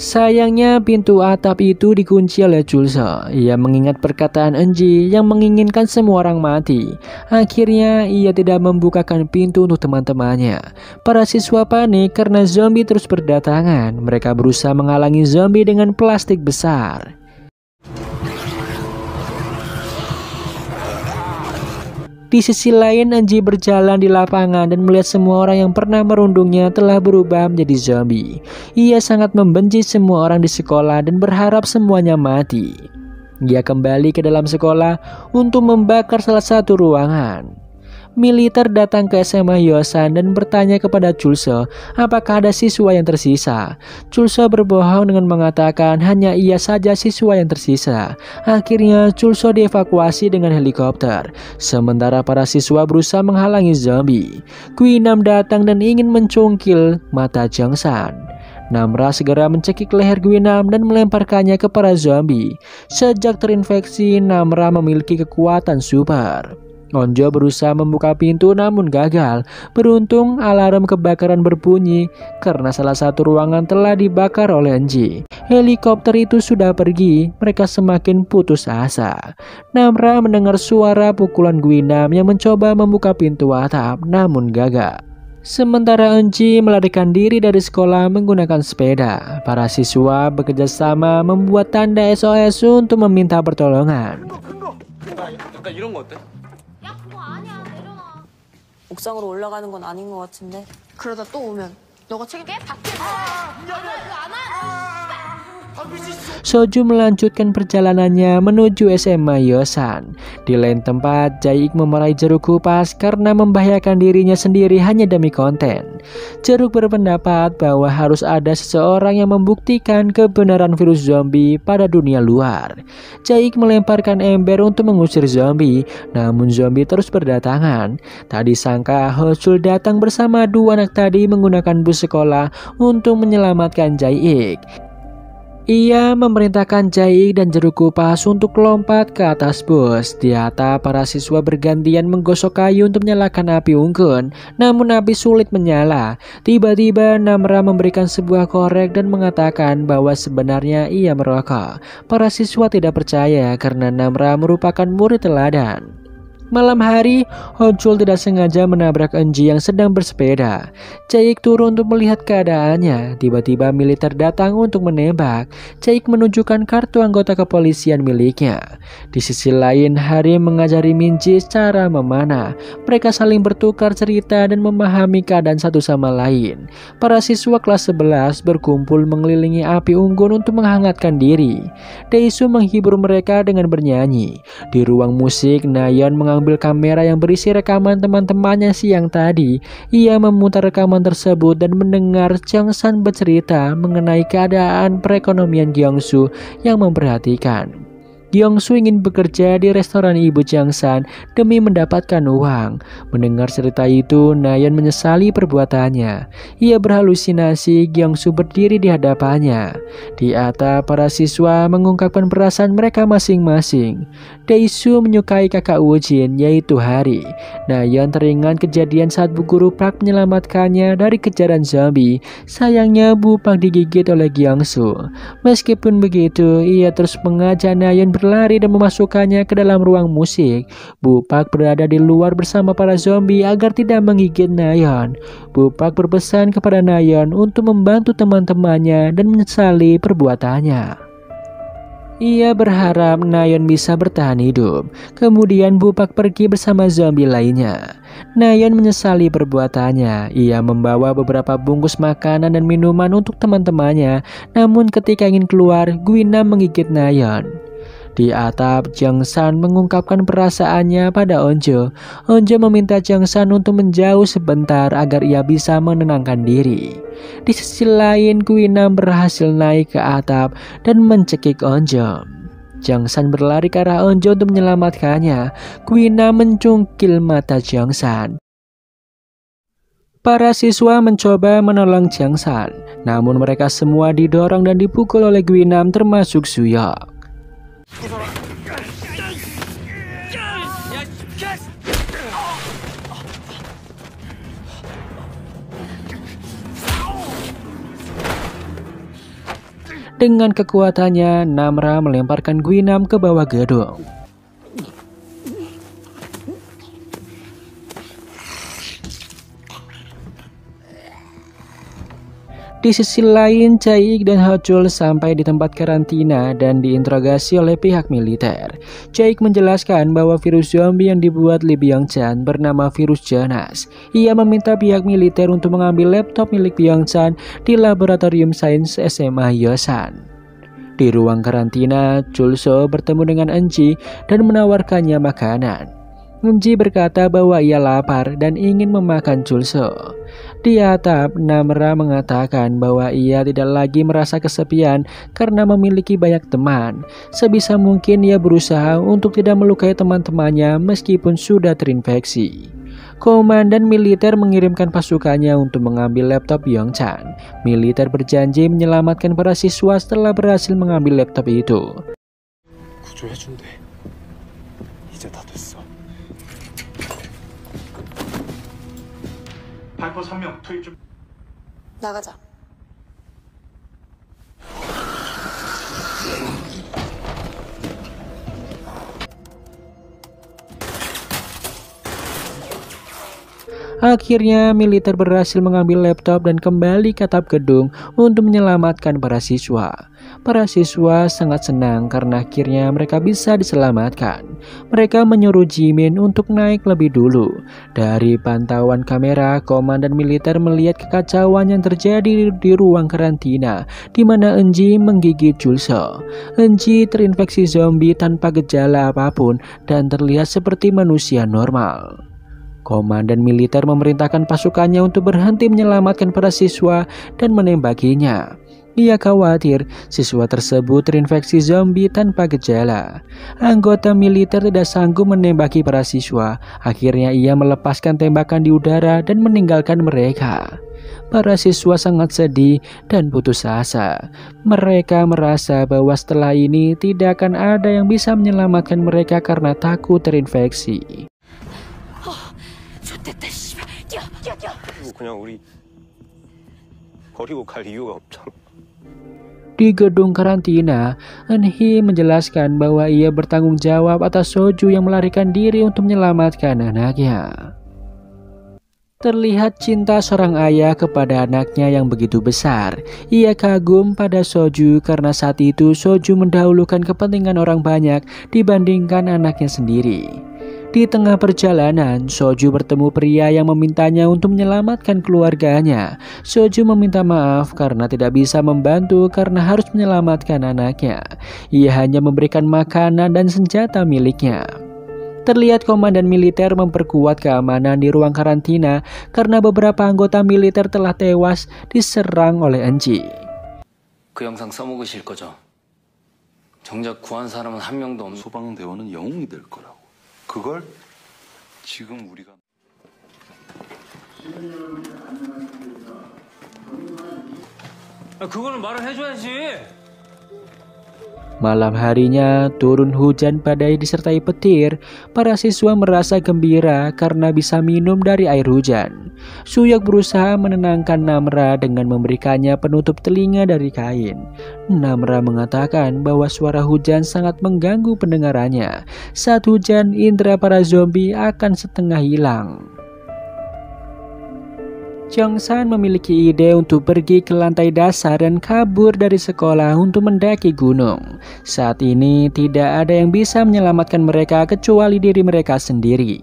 Sayangnya pintu atap itu dikunci oleh Chul-seo. Ia mengingat perkataan Eun-ji yang menginginkan semua orang mati. Akhirnya ia tidak membukakan pintu untuk teman-temannya. Para siswa panik karena zombie terus berdatangan. Mereka berusaha menghalangi zombie dengan plastik besar. Di sisi lain, Eun-ji berjalan di lapangan dan melihat semua orang yang pernah merundungnya telah berubah menjadi zombie. Ia sangat membenci semua orang di sekolah dan berharap semuanya mati. Dia kembali ke dalam sekolah untuk membakar salah satu ruangan. Militer datang ke SMA Hyosan dan bertanya kepada Chul-seo apakah ada siswa yang tersisa. Chul-seo berbohong dengan mengatakan hanya ia saja siswa yang tersisa. Akhirnya Chul-seo dievakuasi dengan helikopter. Sementara para siswa berusaha menghalangi zombie. Guinam datang dan ingin mencungkil mata Jung-san. Namra segera mencekik leher Guinam dan melemparkannya ke para zombie. Sejak terinfeksi, Namra memiliki kekuatan super. Onjo berusaha membuka pintu namun gagal. Beruntung alarm kebakaran berbunyi karena salah satu ruangan telah dibakar oleh Eun-ji. Helikopter itu sudah pergi, mereka semakin putus asa. Namra mendengar suara pukulan Guinam yang mencoba membuka pintu atap namun gagal. Sementara Eun-ji melarikan diri dari sekolah menggunakan sepeda. Para siswa bekerja sama membuat tanda SOS untuk meminta pertolongan. 약간 이런 거 어때? 옥상으로 올라가는 건 아닌 것 같은데. 그러다 또 오면 너가 책임게? Soju melanjutkan perjalanannya menuju SMA Hyosan. Di lain tempat, Jae-ik memarahi Jeruk Kupas karena membahayakan dirinya sendiri hanya demi konten. Jeruk berpendapat bahwa harus ada seseorang yang membuktikan kebenaran virus zombie pada dunia luar. Jae-ik melemparkan ember untuk mengusir zombie, namun zombie terus berdatangan. Tak disangka Ho-chul datang bersama dua anak tadi menggunakan bus sekolah untuk menyelamatkan Jae-ik. Ia memerintahkan Jae-ik dan Jeruk Kupas untuk lompat ke atas bus. Di atap, para siswa bergantian menggosok kayu untuk menyalakan api unggun, namun api sulit menyala. Tiba-tiba Namra memberikan sebuah korek dan mengatakan bahwa sebenarnya ia merokok. Para siswa tidak percaya karena Namra merupakan murid teladan. Malam hari, Hojul tidak sengaja menabrak Enji yang sedang bersepeda. Jaik turun untuk melihat keadaannya. Tiba-tiba militer datang untuk menembak. Jaik menunjukkan kartu anggota kepolisian miliknya. Di sisi lain, Hari mengajari Minji cara memanah. Mereka saling bertukar cerita dan memahami keadaan satu sama lain. Para siswa kelas 11 berkumpul mengelilingi api unggun untuk menghangatkan diri. Daesu menghibur mereka dengan bernyanyi. Di ruang musik, Nayeon mengambil kamera yang berisi rekaman teman-temannya siang tadi. Ia memutar rekaman tersebut dan mendengar Jongsan bercerita mengenai keadaan perekonomian Gyeongsu yang memperhatikan. Gyeongsu ingin bekerja di restoran Ibu Jongsan demi mendapatkan uang. Mendengar cerita itu, Nayeon menyesali perbuatannya. Ia berhalusinasi Gyeongsu berdiri di hadapannya. Di atap, para siswa mengungkapkan perasaan mereka masing-masing. Daesu menyukai kakak Woo-jin, yaitu Hari. Nayeon teringat kejadian saat Bu Guru Park menyelamatkannya dari kejaran zombie. Sayangnya Bu Park digigit oleh Gyeongsu. Meskipun begitu, ia terus mengajak Nayeon berlari dan memasukkannya ke dalam ruang musik. Bu Park berada di luar bersama para zombie agar tidak menggigit Nayeon. Bu Park berpesan kepada Nayeon untuk membantu teman-temannya dan menyesali perbuatannya. Ia berharap Nayeon bisa bertahan hidup. Kemudian Bu Park pergi bersama zombie lainnya. Nayeon menyesali perbuatannya. Ia membawa beberapa bungkus makanan dan minuman untuk teman-temannya. Namun ketika ingin keluar, Guinam menggigit Nayeon. Di atap, Jongsan mengungkapkan perasaannya pada Onjo. Onjo meminta Jongsan untuk menjauh sebentar agar ia bisa menenangkan diri. Di sisi lain, Guinam berhasil naik ke atap dan mencekik Onjo. Jongsan berlari ke arah Onjo untuk menyelamatkannya. Guinam mencungkil mata Jongsan. Para siswa mencoba menolong Jongsan, namun mereka semua didorong dan dipukul oleh Guinam termasuk Suyok. Dengan kekuatannya, Namra melemparkan Guinam ke bawah gedung. Di sisi lain, Jaik dan Hojul sampai di tempat karantina dan diinterogasi oleh pihak militer. Jaik menjelaskan bahwa virus zombie yang dibuat Lee Byung-chan bernama virus Jonas. Ia meminta pihak militer untuk mengambil laptop milik Byung-chan di laboratorium sains SMA Hyosan. Di ruang karantina, Chulso bertemu dengan Enji dan menawarkannya makanan. Enji berkata bahwa ia lapar dan ingin memakan Chulso. Di atap, Namra mengatakan bahwa ia tidak lagi merasa kesepian karena memiliki banyak teman. Sebisa mungkin ia berusaha untuk tidak melukai teman-temannya meskipun sudah terinfeksi. Komandan militer mengirimkan pasukannya untuk mengambil laptop Byung-chan. Militer berjanji menyelamatkan para siswa setelah berhasil mengambil laptop itu. 구조해준대. 이제 다 됐어. 발포 3명 투입 중. 나가자. Akhirnya militer berhasil mengambil laptop dan kembali ke atap gedung untuk menyelamatkan para siswa. Para siswa sangat senang karena akhirnya mereka bisa diselamatkan. Mereka menyuruh Jimin untuk naik lebih dulu. Dari pantauan kamera, komandan militer melihat kekacauan yang terjadi di ruang karantina, di mana Enji menggigit Chulso. Enji terinfeksi zombie tanpa gejala apapun dan terlihat seperti manusia normal. Komandan militer memerintahkan pasukannya untuk berhenti menyelamatkan para siswa dan menembakinya. Ia khawatir siswa tersebut terinfeksi zombie tanpa gejala. Anggota militer tidak sanggup menembaki para siswa. Akhirnya ia melepaskan tembakan di udara dan meninggalkan mereka. Para siswa sangat sedih dan putus asa. Mereka merasa bahwa setelah ini tidak akan ada yang bisa menyelamatkan mereka karena takut terinfeksi. 그냥 우리 버리고 갈 이유가 없잖아. Di gedung karantina, Eun-hee menjelaskan bahwa ia bertanggung jawab atas Soju yang melarikan diri untuk menyelamatkan anaknya. Terlihat cinta seorang ayah kepada anaknya yang begitu besar. Ia kagum pada Soju karena saat itu Soju mendahulukan kepentingan orang banyak dibandingkan anaknya sendiri. Di tengah perjalanan, Soju bertemu pria yang memintanya untuk menyelamatkan keluarganya. Soju meminta maaf karena tidak bisa membantu karena harus menyelamatkan anaknya. Ia hanya memberikan makanan dan senjata miliknya. Terlihat komandan militer memperkuat keamanan di ruang karantina karena beberapa anggota militer telah tewas diserang oleh Eun-ji. 그 영상 써먹으실 거죠? 정작 구한 사람은 한 명도 없는 소방대원은 영웅이 될 거라고. 그걸 지금 우리가 그거는 말을 해줘야지. Malam harinya turun hujan badai disertai petir. Para siswa merasa gembira karena bisa minum dari air hujan. Suyok berusaha menenangkan Namra dengan memberikannya penutup telinga dari kain. Namra mengatakan bahwa suara hujan sangat mengganggu pendengarannya. Saat hujan, indera para zombie akan setengah hilang. Jongsan memiliki ide untuk pergi ke lantai dasar dan kabur dari sekolah untuk mendaki gunung. Saat ini tidak ada yang bisa menyelamatkan mereka kecuali diri mereka sendiri.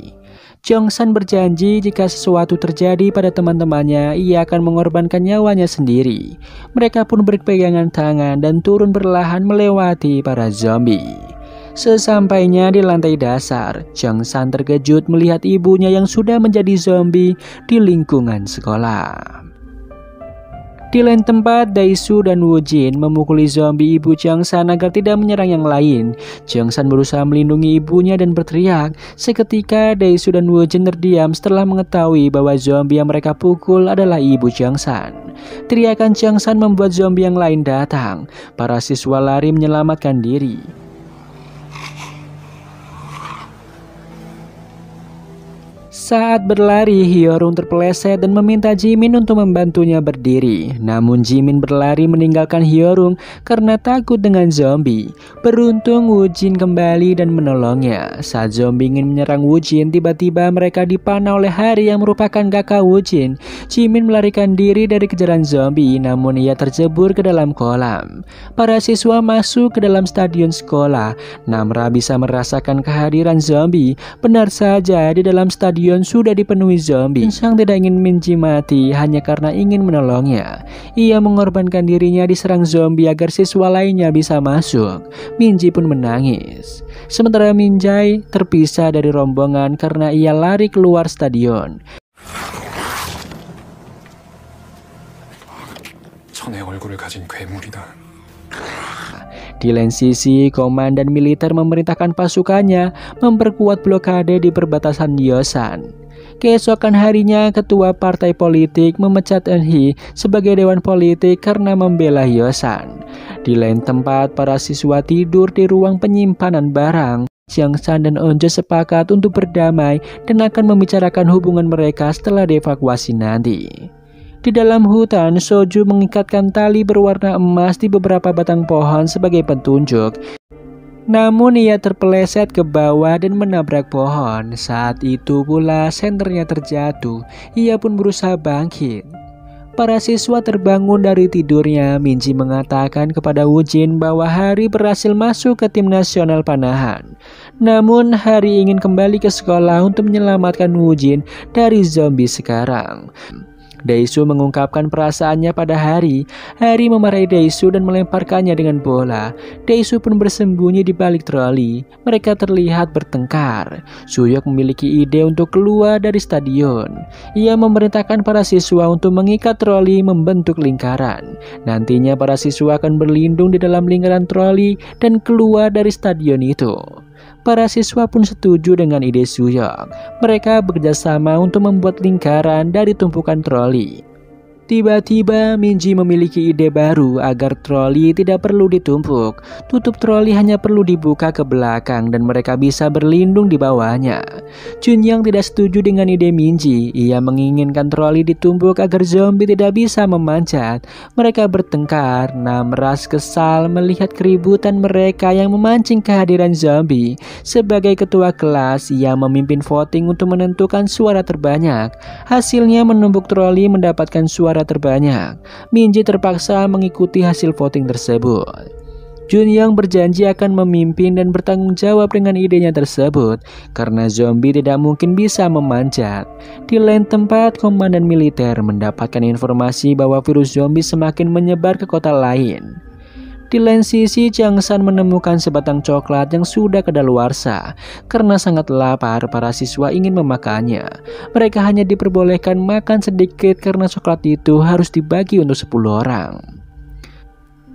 Jongsan berjanji jika sesuatu terjadi pada teman-temannya, ia akan mengorbankan nyawanya sendiri. Mereka pun berpegangan tangan dan turun perlahan melewati para zombie. Sesampainya di lantai dasar, Jongsan terkejut melihat ibunya yang sudah menjadi zombie di lingkungan sekolah. Di lain tempat, Dae-soo dan Woo-jin memukuli zombie ibu Jongsan agar tidak menyerang yang lain. Jongsan berusaha melindungi ibunya dan berteriak. Seketika, Dae-soo dan Woo-jin terdiam setelah mengetahui bahwa zombie yang mereka pukul adalah ibu Jongsan. Teriakan Jongsan membuat zombie yang lain datang. Para siswa lari menyelamatkan diri. Saat berlari, Hyorung terpeleset dan meminta Jimin untuk membantunya berdiri. Namun Jimin berlari meninggalkan Hyorung karena takut dengan zombie. Beruntung Woo-jin kembali dan menolongnya. Saat zombie ingin menyerang Woo-jin, tiba-tiba mereka dipanah oleh Hari yang merupakan kakak Woo-jin. Jimin melarikan diri dari kejaran zombie, namun ia terjebur ke dalam kolam. Para siswa masuk ke dalam stadion sekolah. Namra bisa merasakan kehadiran zombie. Benar saja, di dalam stadion sudah dipenuhi zombie. Sang tidak ingin Minji mati hanya karena ingin menolongnya. Ia mengorbankan dirinya diserang zombie agar siswa lainnya bisa masuk. Minji pun menangis. Sementara Minjai terpisah dari rombongan karena ia lari keluar stadion. 천의 얼굴을 가진 괴물이다. Di lain sisi, komandan militer memerintahkan pasukannya memperkuat blokade di perbatasan Yeosan. Keesokan harinya, ketua partai politik memecat Eun-hee sebagai dewan politik karena membela Yeosan. Di lain tempat, para siswa tidur di ruang penyimpanan barang. Jongsan dan Eun-jo sepakat untuk berdamai dan akan membicarakan hubungan mereka setelah dievakuasi nanti. Di dalam hutan, Soju mengikatkan tali berwarna emas di beberapa batang pohon sebagai petunjuk. Namun ia terpeleset ke bawah dan menabrak pohon. Saat itu pula senternya terjatuh. Ia pun berusaha bangkit. Para siswa terbangun dari tidurnya. Minji mengatakan kepada Woo-jin bahwa Hari berhasil masuk ke tim nasional panahan. Namun Hari ingin kembali ke sekolah untuk menyelamatkan Woo-jin dari zombie sekarang. Dae-soo mengungkapkan perasaannya pada Hari. Hari memarahi Dae-soo dan melemparkannya dengan bola. Dae-soo pun bersembunyi di balik troli. Mereka terlihat bertengkar. Suyok memiliki ide untuk keluar dari stadion. Ia memerintahkan para siswa untuk mengikat troli membentuk lingkaran. Nantinya para siswa akan berlindung di dalam lingkaran troli dan keluar dari stadion itu. Para siswa pun setuju dengan ide Suyok. Mereka bekerja sama untuk membuat lingkaran dari tumpukan troli. Tiba-tiba Minji memiliki ide baru agar troli tidak perlu ditumpuk. Tutup troli hanya perlu dibuka ke belakang dan mereka bisa berlindung di bawahnya. Chunyang tidak setuju dengan ide Minji. Ia menginginkan troli ditumpuk agar zombie tidak bisa memanjat. Mereka bertengkar. Namras kesal melihat keributan mereka yang memancing kehadiran zombie. Sebagai ketua kelas, ia memimpin voting untuk menentukan suara terbanyak. Hasilnya menumpuk troli mendapatkan suara terbanyak. Minji terpaksa mengikuti hasil voting tersebut. Chunyang berjanji akan memimpin dan bertanggung jawab dengan idenya tersebut karena zombie tidak mungkin bisa memanjat. Di lain tempat, komandan militer mendapatkan informasi bahwa virus zombie semakin menyebar ke kota lain. Di lain sisi, Changsan menemukan sebatang coklat yang sudah kadaluarsa. Karena sangat lapar, para siswa ingin memakannya. Mereka hanya diperbolehkan makan sedikit karena coklat itu harus dibagi untuk 10 orang.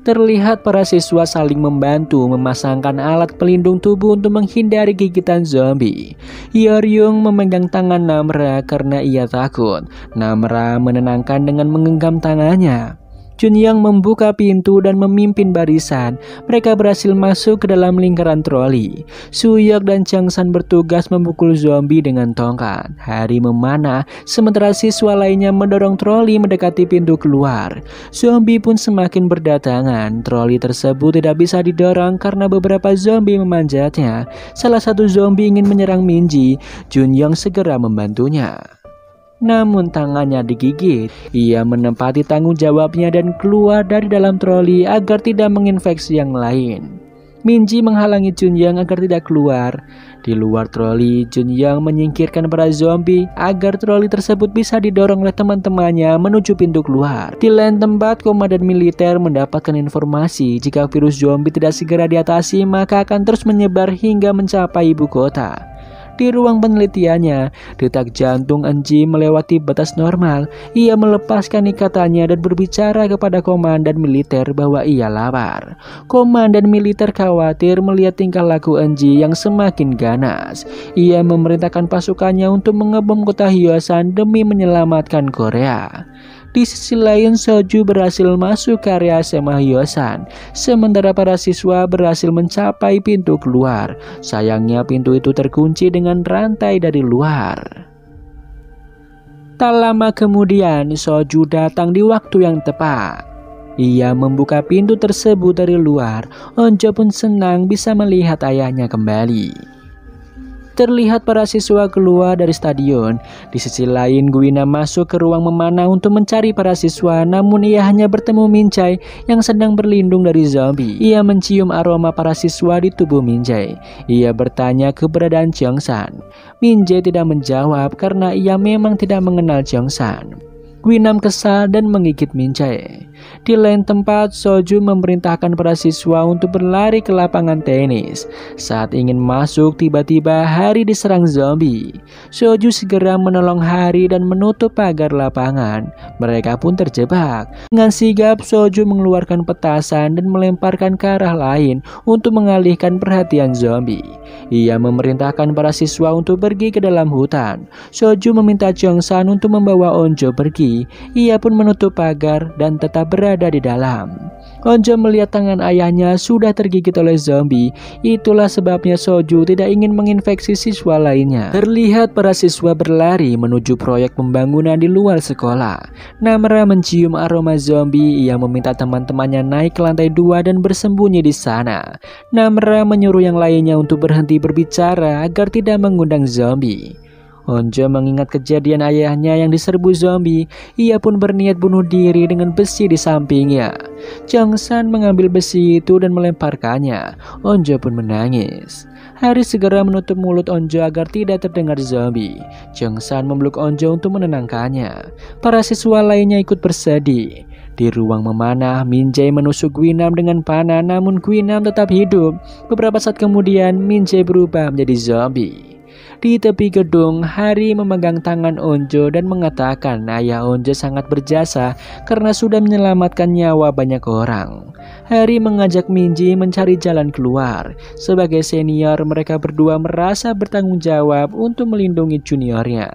Terlihat para siswa saling membantu memasangkan alat pelindung tubuh untuk menghindari gigitan zombie. Yeoryung memegang tangan Namra karena ia takut. Namra menenangkan dengan menggenggam tangannya. Chunyang membuka pintu dan memimpin barisan. Mereka berhasil masuk ke dalam lingkaran troli. Suyok dan Changsan bertugas memukul zombie dengan tongkat. Hari memanah, sementara siswa lainnya mendorong troli mendekati pintu keluar. Zombie pun semakin berdatangan. Troli tersebut tidak bisa didorong karena beberapa zombie memanjatnya. Salah satu zombie ingin menyerang Minji. Chunyang segera membantunya. Namun tangannya digigit. Ia menempati tanggung jawabnya dan keluar dari dalam troli agar tidak menginfeksi yang lain. Minji menghalangi Chunyang agar tidak keluar. Di luar troli, Chunyang menyingkirkan para zombie agar troli tersebut bisa didorong oleh teman-temannya menuju pintu keluar. Di lain tempat, komandan militer mendapatkan informasi jika virus zombie tidak segera diatasi maka akan terus menyebar hingga mencapai ibu kota. Di ruang penelitiannya, detak jantung Enji melewati batas normal. Ia melepaskan ikatannya dan berbicara kepada komandan militer bahwa ia lapar. Komandan militer khawatir melihat tingkah laku Enji yang semakin ganas. Ia memerintahkan pasukannya untuk mengebom kota Hyosan demi menyelamatkan Korea. Di sisi lain, Soju berhasil masuk ke area SMA Hyosan, sementara para siswa berhasil mencapai pintu keluar. Sayangnya pintu itu terkunci dengan rantai dari luar. Tak lama kemudian, Soju datang di waktu yang tepat. Ia membuka pintu tersebut dari luar. Onjo pun senang bisa melihat ayahnya kembali. Terlihat para siswa keluar dari stadion. Di sisi lain, Guina masuk ke ruang memanah untuk mencari para siswa, namun ia hanya bertemu Minjai yang sedang berlindung dari zombie. Ia mencium aroma para siswa di tubuh Minjai. Ia bertanya keberadaan Changsan. Minjai tidak menjawab karena ia memang tidak mengenal Changsan. Guinam kesal dan menggigit Minjai. Di lain tempat, Soju memerintahkan para siswa untuk berlari ke lapangan tenis. Saat ingin masuk, tiba-tiba Hari diserang zombie. Soju segera menolong Hari dan menutup pagar lapangan. Mereka pun terjebak. Dengan sigap, Soju mengeluarkan petasan dan melemparkan ke arah lain untuk mengalihkan perhatian zombie. Ia memerintahkan para siswa untuk pergi ke dalam hutan. Soju meminta Changsan untuk membawa Onjo pergi. Ia pun menutup pagar dan tetap berada di dalam. Onjo melihat tangan ayahnya sudah tergigit oleh zombie. Itulah sebabnya Soju tidak ingin menginfeksi siswa lainnya. Terlihat para siswa berlari menuju proyek pembangunan di luar sekolah. Namra mencium aroma zombie. Ia meminta teman-temannya naik ke lantai 2 dan bersembunyi di sana. Namra menyuruh yang lainnya untuk berhenti berbicara agar tidak mengundang zombie. Onjo mengingat kejadian ayahnya yang diserbu zombie. Ia pun berniat bunuh diri dengan besi di sampingnya. Changsan mengambil besi itu dan melemparkannya. Onjo pun menangis. Hari segera menutup mulut Onjo agar tidak terdengar zombie. Changsan memeluk Onjo untuk menenangkannya. Para siswa lainnya ikut bersedih. Di ruang memanah, Minjai menusuk Guinam dengan panah, namun Guinam tetap hidup. Beberapa saat kemudian, Minjai berubah menjadi zombie. Di tepi gedung, Hari memegang tangan Onjo dan mengatakan ayah Onjo sangat berjasa karena sudah menyelamatkan nyawa banyak orang. Hari mengajak Minji mencari jalan keluar. Sebagai senior, mereka berdua merasa bertanggung jawab untuk melindungi juniornya.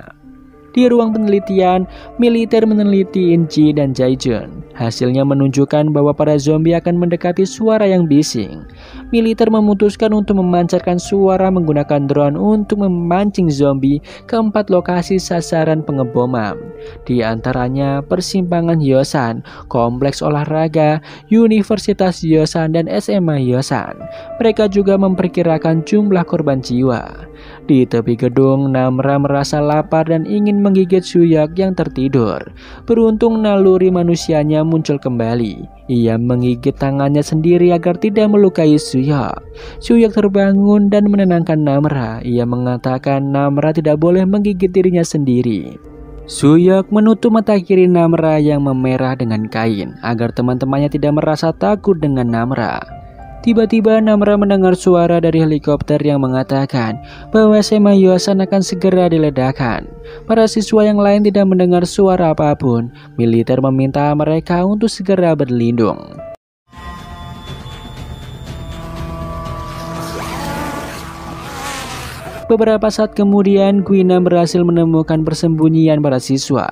Di ruang penelitian, militer meneliti Inci dan Jaijun. Hasilnya menunjukkan bahwa para zombie akan mendekati suara yang bising. Militer memutuskan untuk memancarkan suara menggunakan drone untuk memancing zombie ke 4 lokasi sasaran pengeboman. Di antaranya persimpangan Hyosan, kompleks olahraga, Universitas Hyosan, dan SMA Hyosan. Mereka juga memperkirakan jumlah korban jiwa. Di tepi gedung, Namra merasa lapar dan ingin menggigit Suyok yang tertidur. Beruntung naluri manusianya muncul kembali. Ia menggigit tangannya sendiri agar tidak melukai Suyok. Suyok terbangun dan menenangkan Namra. Ia mengatakan Namra tidak boleh menggigit dirinya sendiri. Suyok menutup mata kiri Namra yang memerah dengan kain agar teman-temannya tidak merasa takut dengan Namra. Tiba-tiba Namra mendengar suara dari helikopter yang mengatakan bahwa SMA Hyosan akan segera diledakkan. Para siswa yang lain tidak mendengar suara apapun. Militer meminta mereka untuk segera berlindung. Beberapa saat kemudian, Guinam berhasil menemukan persembunyian para siswa.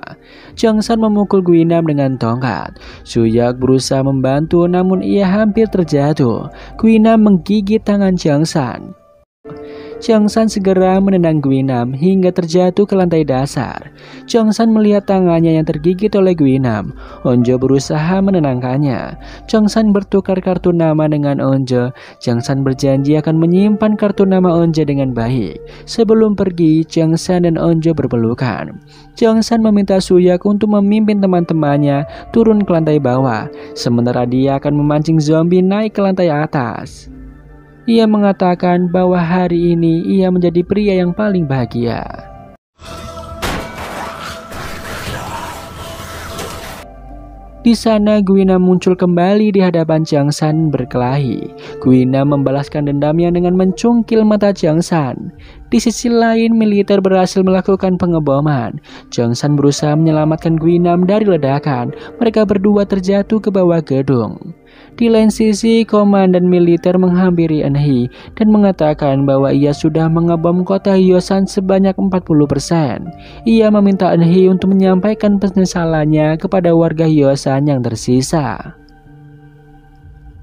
Jangsan memukul Guinam dengan tongkat. Suyok berusaha membantu namun ia hampir terjatuh. Guinam menggigit tangan Jangsan. Jangsan segera menendang Guinam hingga terjatuh ke lantai dasar. Jangsan melihat tangannya yang tergigit oleh Guinam. Onjo berusaha menenangkannya. Jangsan bertukar kartu nama dengan Onjo. Jangsan berjanji akan menyimpan kartu nama Onjo dengan baik. Sebelum pergi, Jangsan dan Onjo berpelukan. Jangsan meminta Suyok untuk memimpin teman-temannya turun ke lantai bawah, sementara dia akan memancing zombie naik ke lantai atas. Ia mengatakan bahwa hari ini ia menjadi pria yang paling bahagia. Di sana Guinam muncul kembali di hadapan Jangsan berkelahi. Guinam membalaskan dendamnya dengan mencungkil mata Jangsan. Di sisi lain, militer berhasil melakukan pengeboman. Jangsan berusaha menyelamatkan Guinam dari ledakan. Mereka berdua terjatuh ke bawah gedung. Di lain sisi, komandan militer menghampiri Enhi dan mengatakan bahwa ia sudah mengebom kota Hyosan sebanyak 40%. Ia meminta Enhi untuk menyampaikan penyesalannya kepada warga Hyosan yang tersisa.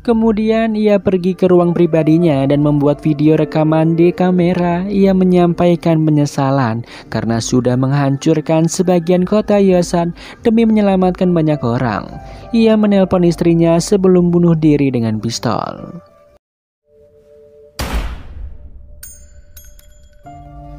Kemudian ia pergi ke ruang pribadinya dan membuat video rekaman di kamera. Ia menyampaikan penyesalan karena sudah menghancurkan sebagian kota Hyosan demi menyelamatkan banyak orang. Ia menelpon istrinya sebelum bunuh diri dengan pistol.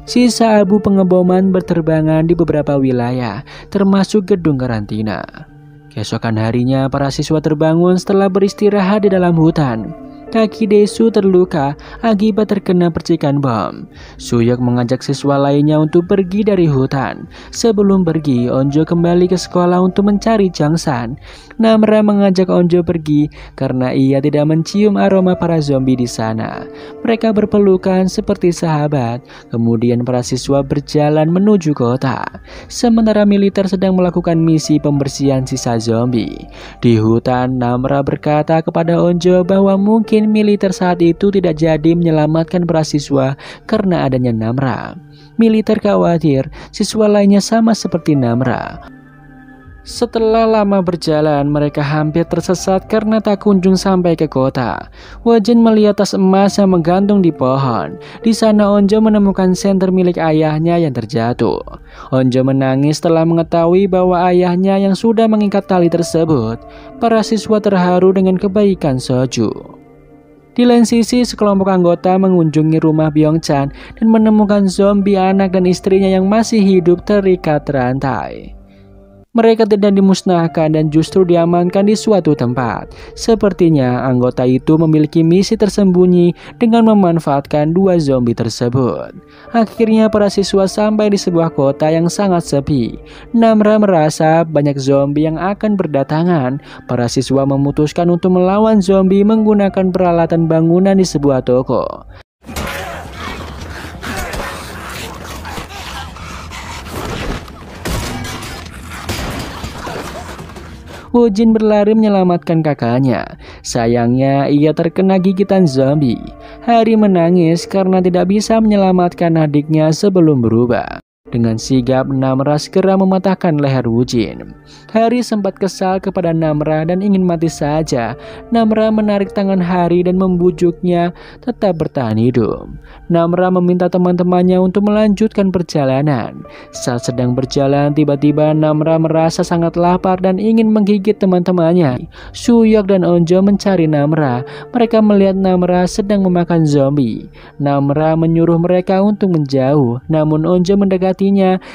Sisa abu pengeboman berterbangan di beberapa wilayah, termasuk gedung karantina. Keesokan harinya, para siswa terbangun setelah beristirahat di dalam hutan. Kaki Desu terluka akibat terkena percikan bom. Suyok mengajak siswa lainnya untuk pergi dari hutan. Sebelum pergi, Onjo kembali ke sekolah untuk mencari Jangsan. Namra mengajak Onjo pergi karena ia tidak mencium aroma para zombie di sana. Mereka berpelukan seperti sahabat. Kemudian para siswa berjalan menuju kota. Sementara militer sedang melakukan misi pembersihan sisa zombie. Di hutan, Namra berkata kepada Onjo bahwa mungkin militer saat itu tidak jadi menyelamatkan para siswa karena adanya Namra. Militer khawatir siswa lainnya sama seperti Namra. Setelah lama berjalan, mereka hampir tersesat karena tak kunjung sampai ke kota. Wojin melihat tas emas yang menggantung di pohon. Di sana Onjo menemukan senter milik ayahnya yang terjatuh. Onjo menangis setelah mengetahui bahwa ayahnya yang sudah mengikat tali tersebut. Para siswa terharu dengan kebaikan Soju. Di lain sisi, sekelompok anggota mengunjungi rumah Byung-chan dan menemukan zombie anak dan istrinya yang masih hidup terikat rantai. Mereka tidak dimusnahkan dan justru diamankan di suatu tempat. Sepertinya anggota itu memiliki misi tersembunyi dengan memanfaatkan dua zombie tersebut. Akhirnya para siswa sampai di sebuah kota yang sangat sepi. Namra merasa banyak zombie yang akan berdatangan. Para siswa memutuskan untuk melawan zombie menggunakan peralatan bangunan di sebuah toko. Wojin berlari menyelamatkan kakaknya. Sayangnya ia terkena gigitan zombie. Hari menangis karena tidak bisa menyelamatkan adiknya sebelum berubah. Dengan sigap, Namra segera mematahkan leher Wujin. Hari sempat kesal kepada Namra dan ingin mati saja. Namra menarik tangan Hari dan membujuknya tetap bertahan hidup. Namra meminta teman-temannya untuk melanjutkan perjalanan. Saat sedang berjalan, tiba-tiba Namra merasa sangat lapar dan ingin menggigit teman-temannya. Suyok dan Onjo mencari Namra. Mereka melihat Namra sedang memakan zombie. Namra menyuruh mereka untuk menjauh, namun Onjo mendekati.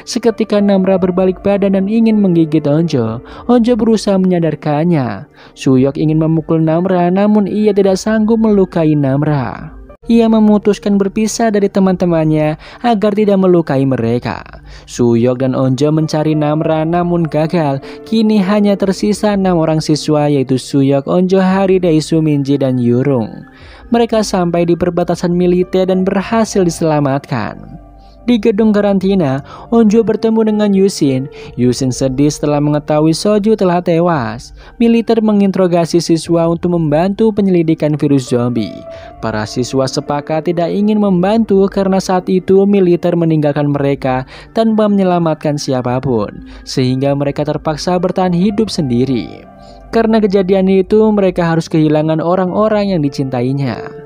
Seketika Namra berbalik badan dan ingin menggigit Onjo. Onjo berusaha menyadarkannya. Suyok ingin memukul Namra, namun ia tidak sanggup melukai Namra. Ia memutuskan berpisah dari teman-temannya agar tidak melukai mereka. Suyok dan Onjo mencari Namra namun gagal. Kini hanya tersisa 6 orang siswa, yaitu Suyok, Onjo, Hari, Daesu, Minji, dan Yurung. Mereka sampai di perbatasan militer dan berhasil diselamatkan. Di gedung karantina, Onjo bertemu dengan Yusin. Yusin sedih setelah mengetahui Soju telah tewas. Militer menginterogasi siswa untuk membantu penyelidikan virus zombie. Para siswa sepakat tidak ingin membantu karena saat itu militer meninggalkan mereka tanpa menyelamatkan siapapun, sehingga mereka terpaksa bertahan hidup sendiri. Karena kejadian itu, mereka harus kehilangan orang-orang yang dicintainya.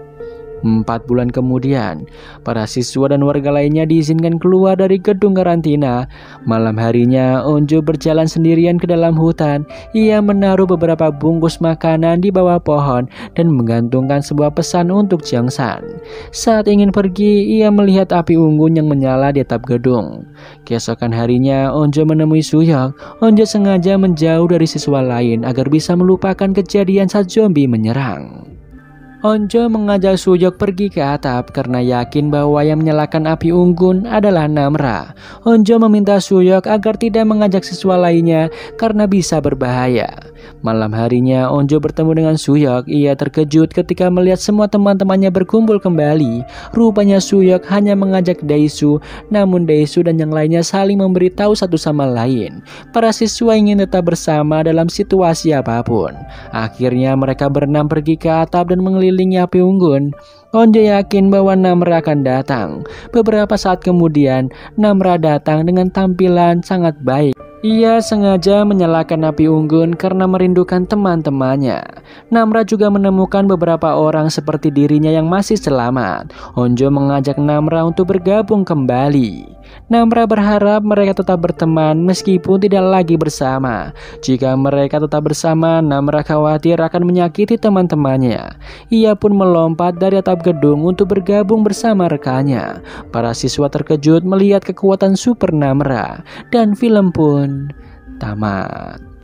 4 bulan kemudian, para siswa dan warga lainnya diizinkan keluar dari gedung karantina. Malam harinya, Onjo berjalan sendirian ke dalam hutan. Ia menaruh beberapa bungkus makanan di bawah pohon dan menggantungkan sebuah pesan untuk Jongsan. Saat ingin pergi, ia melihat api unggun yang menyala di atap gedung. Keesokan harinya, Onjo menemui Suyok. Onjo sengaja menjauh dari siswa lain agar bisa melupakan kejadian saat zombie menyerang. Onjo mengajak Suyok pergi ke atap karena yakin bahwa yang menyalakan api unggun adalah Namra. Onjo meminta Suyok agar tidak mengajak siswa lainnya karena bisa berbahaya. Malam harinya, Onjo bertemu dengan Suyok. Ia terkejut ketika melihat semua teman-temannya berkumpul kembali. Rupanya Suyok hanya mengajak Daesu, namun Daesu dan yang lainnya saling memberitahu satu sama lain. Para siswa ingin tetap bersama dalam situasi apapun. Akhirnya mereka berenam pergi ke atap dan mengelilingi api unggun. Onjo yakin bahwa Namra akan datang. Beberapa saat kemudian, Namra datang dengan tampilan sangat baik. Ia sengaja menyalakan api unggun karena merindukan teman-temannya. Namra juga menemukan beberapa orang seperti dirinya yang masih selamat. Onjo mengajak Namra untuk bergabung kembali. Namra berharap mereka tetap berteman meskipun tidak lagi bersama. Jika mereka tetap bersama, Namra khawatir akan menyakiti teman-temannya. Ia pun melompat dari atap gedung untuk bergabung bersama rekannya. Para siswa terkejut melihat kekuatan super Namra dan film pun tamat.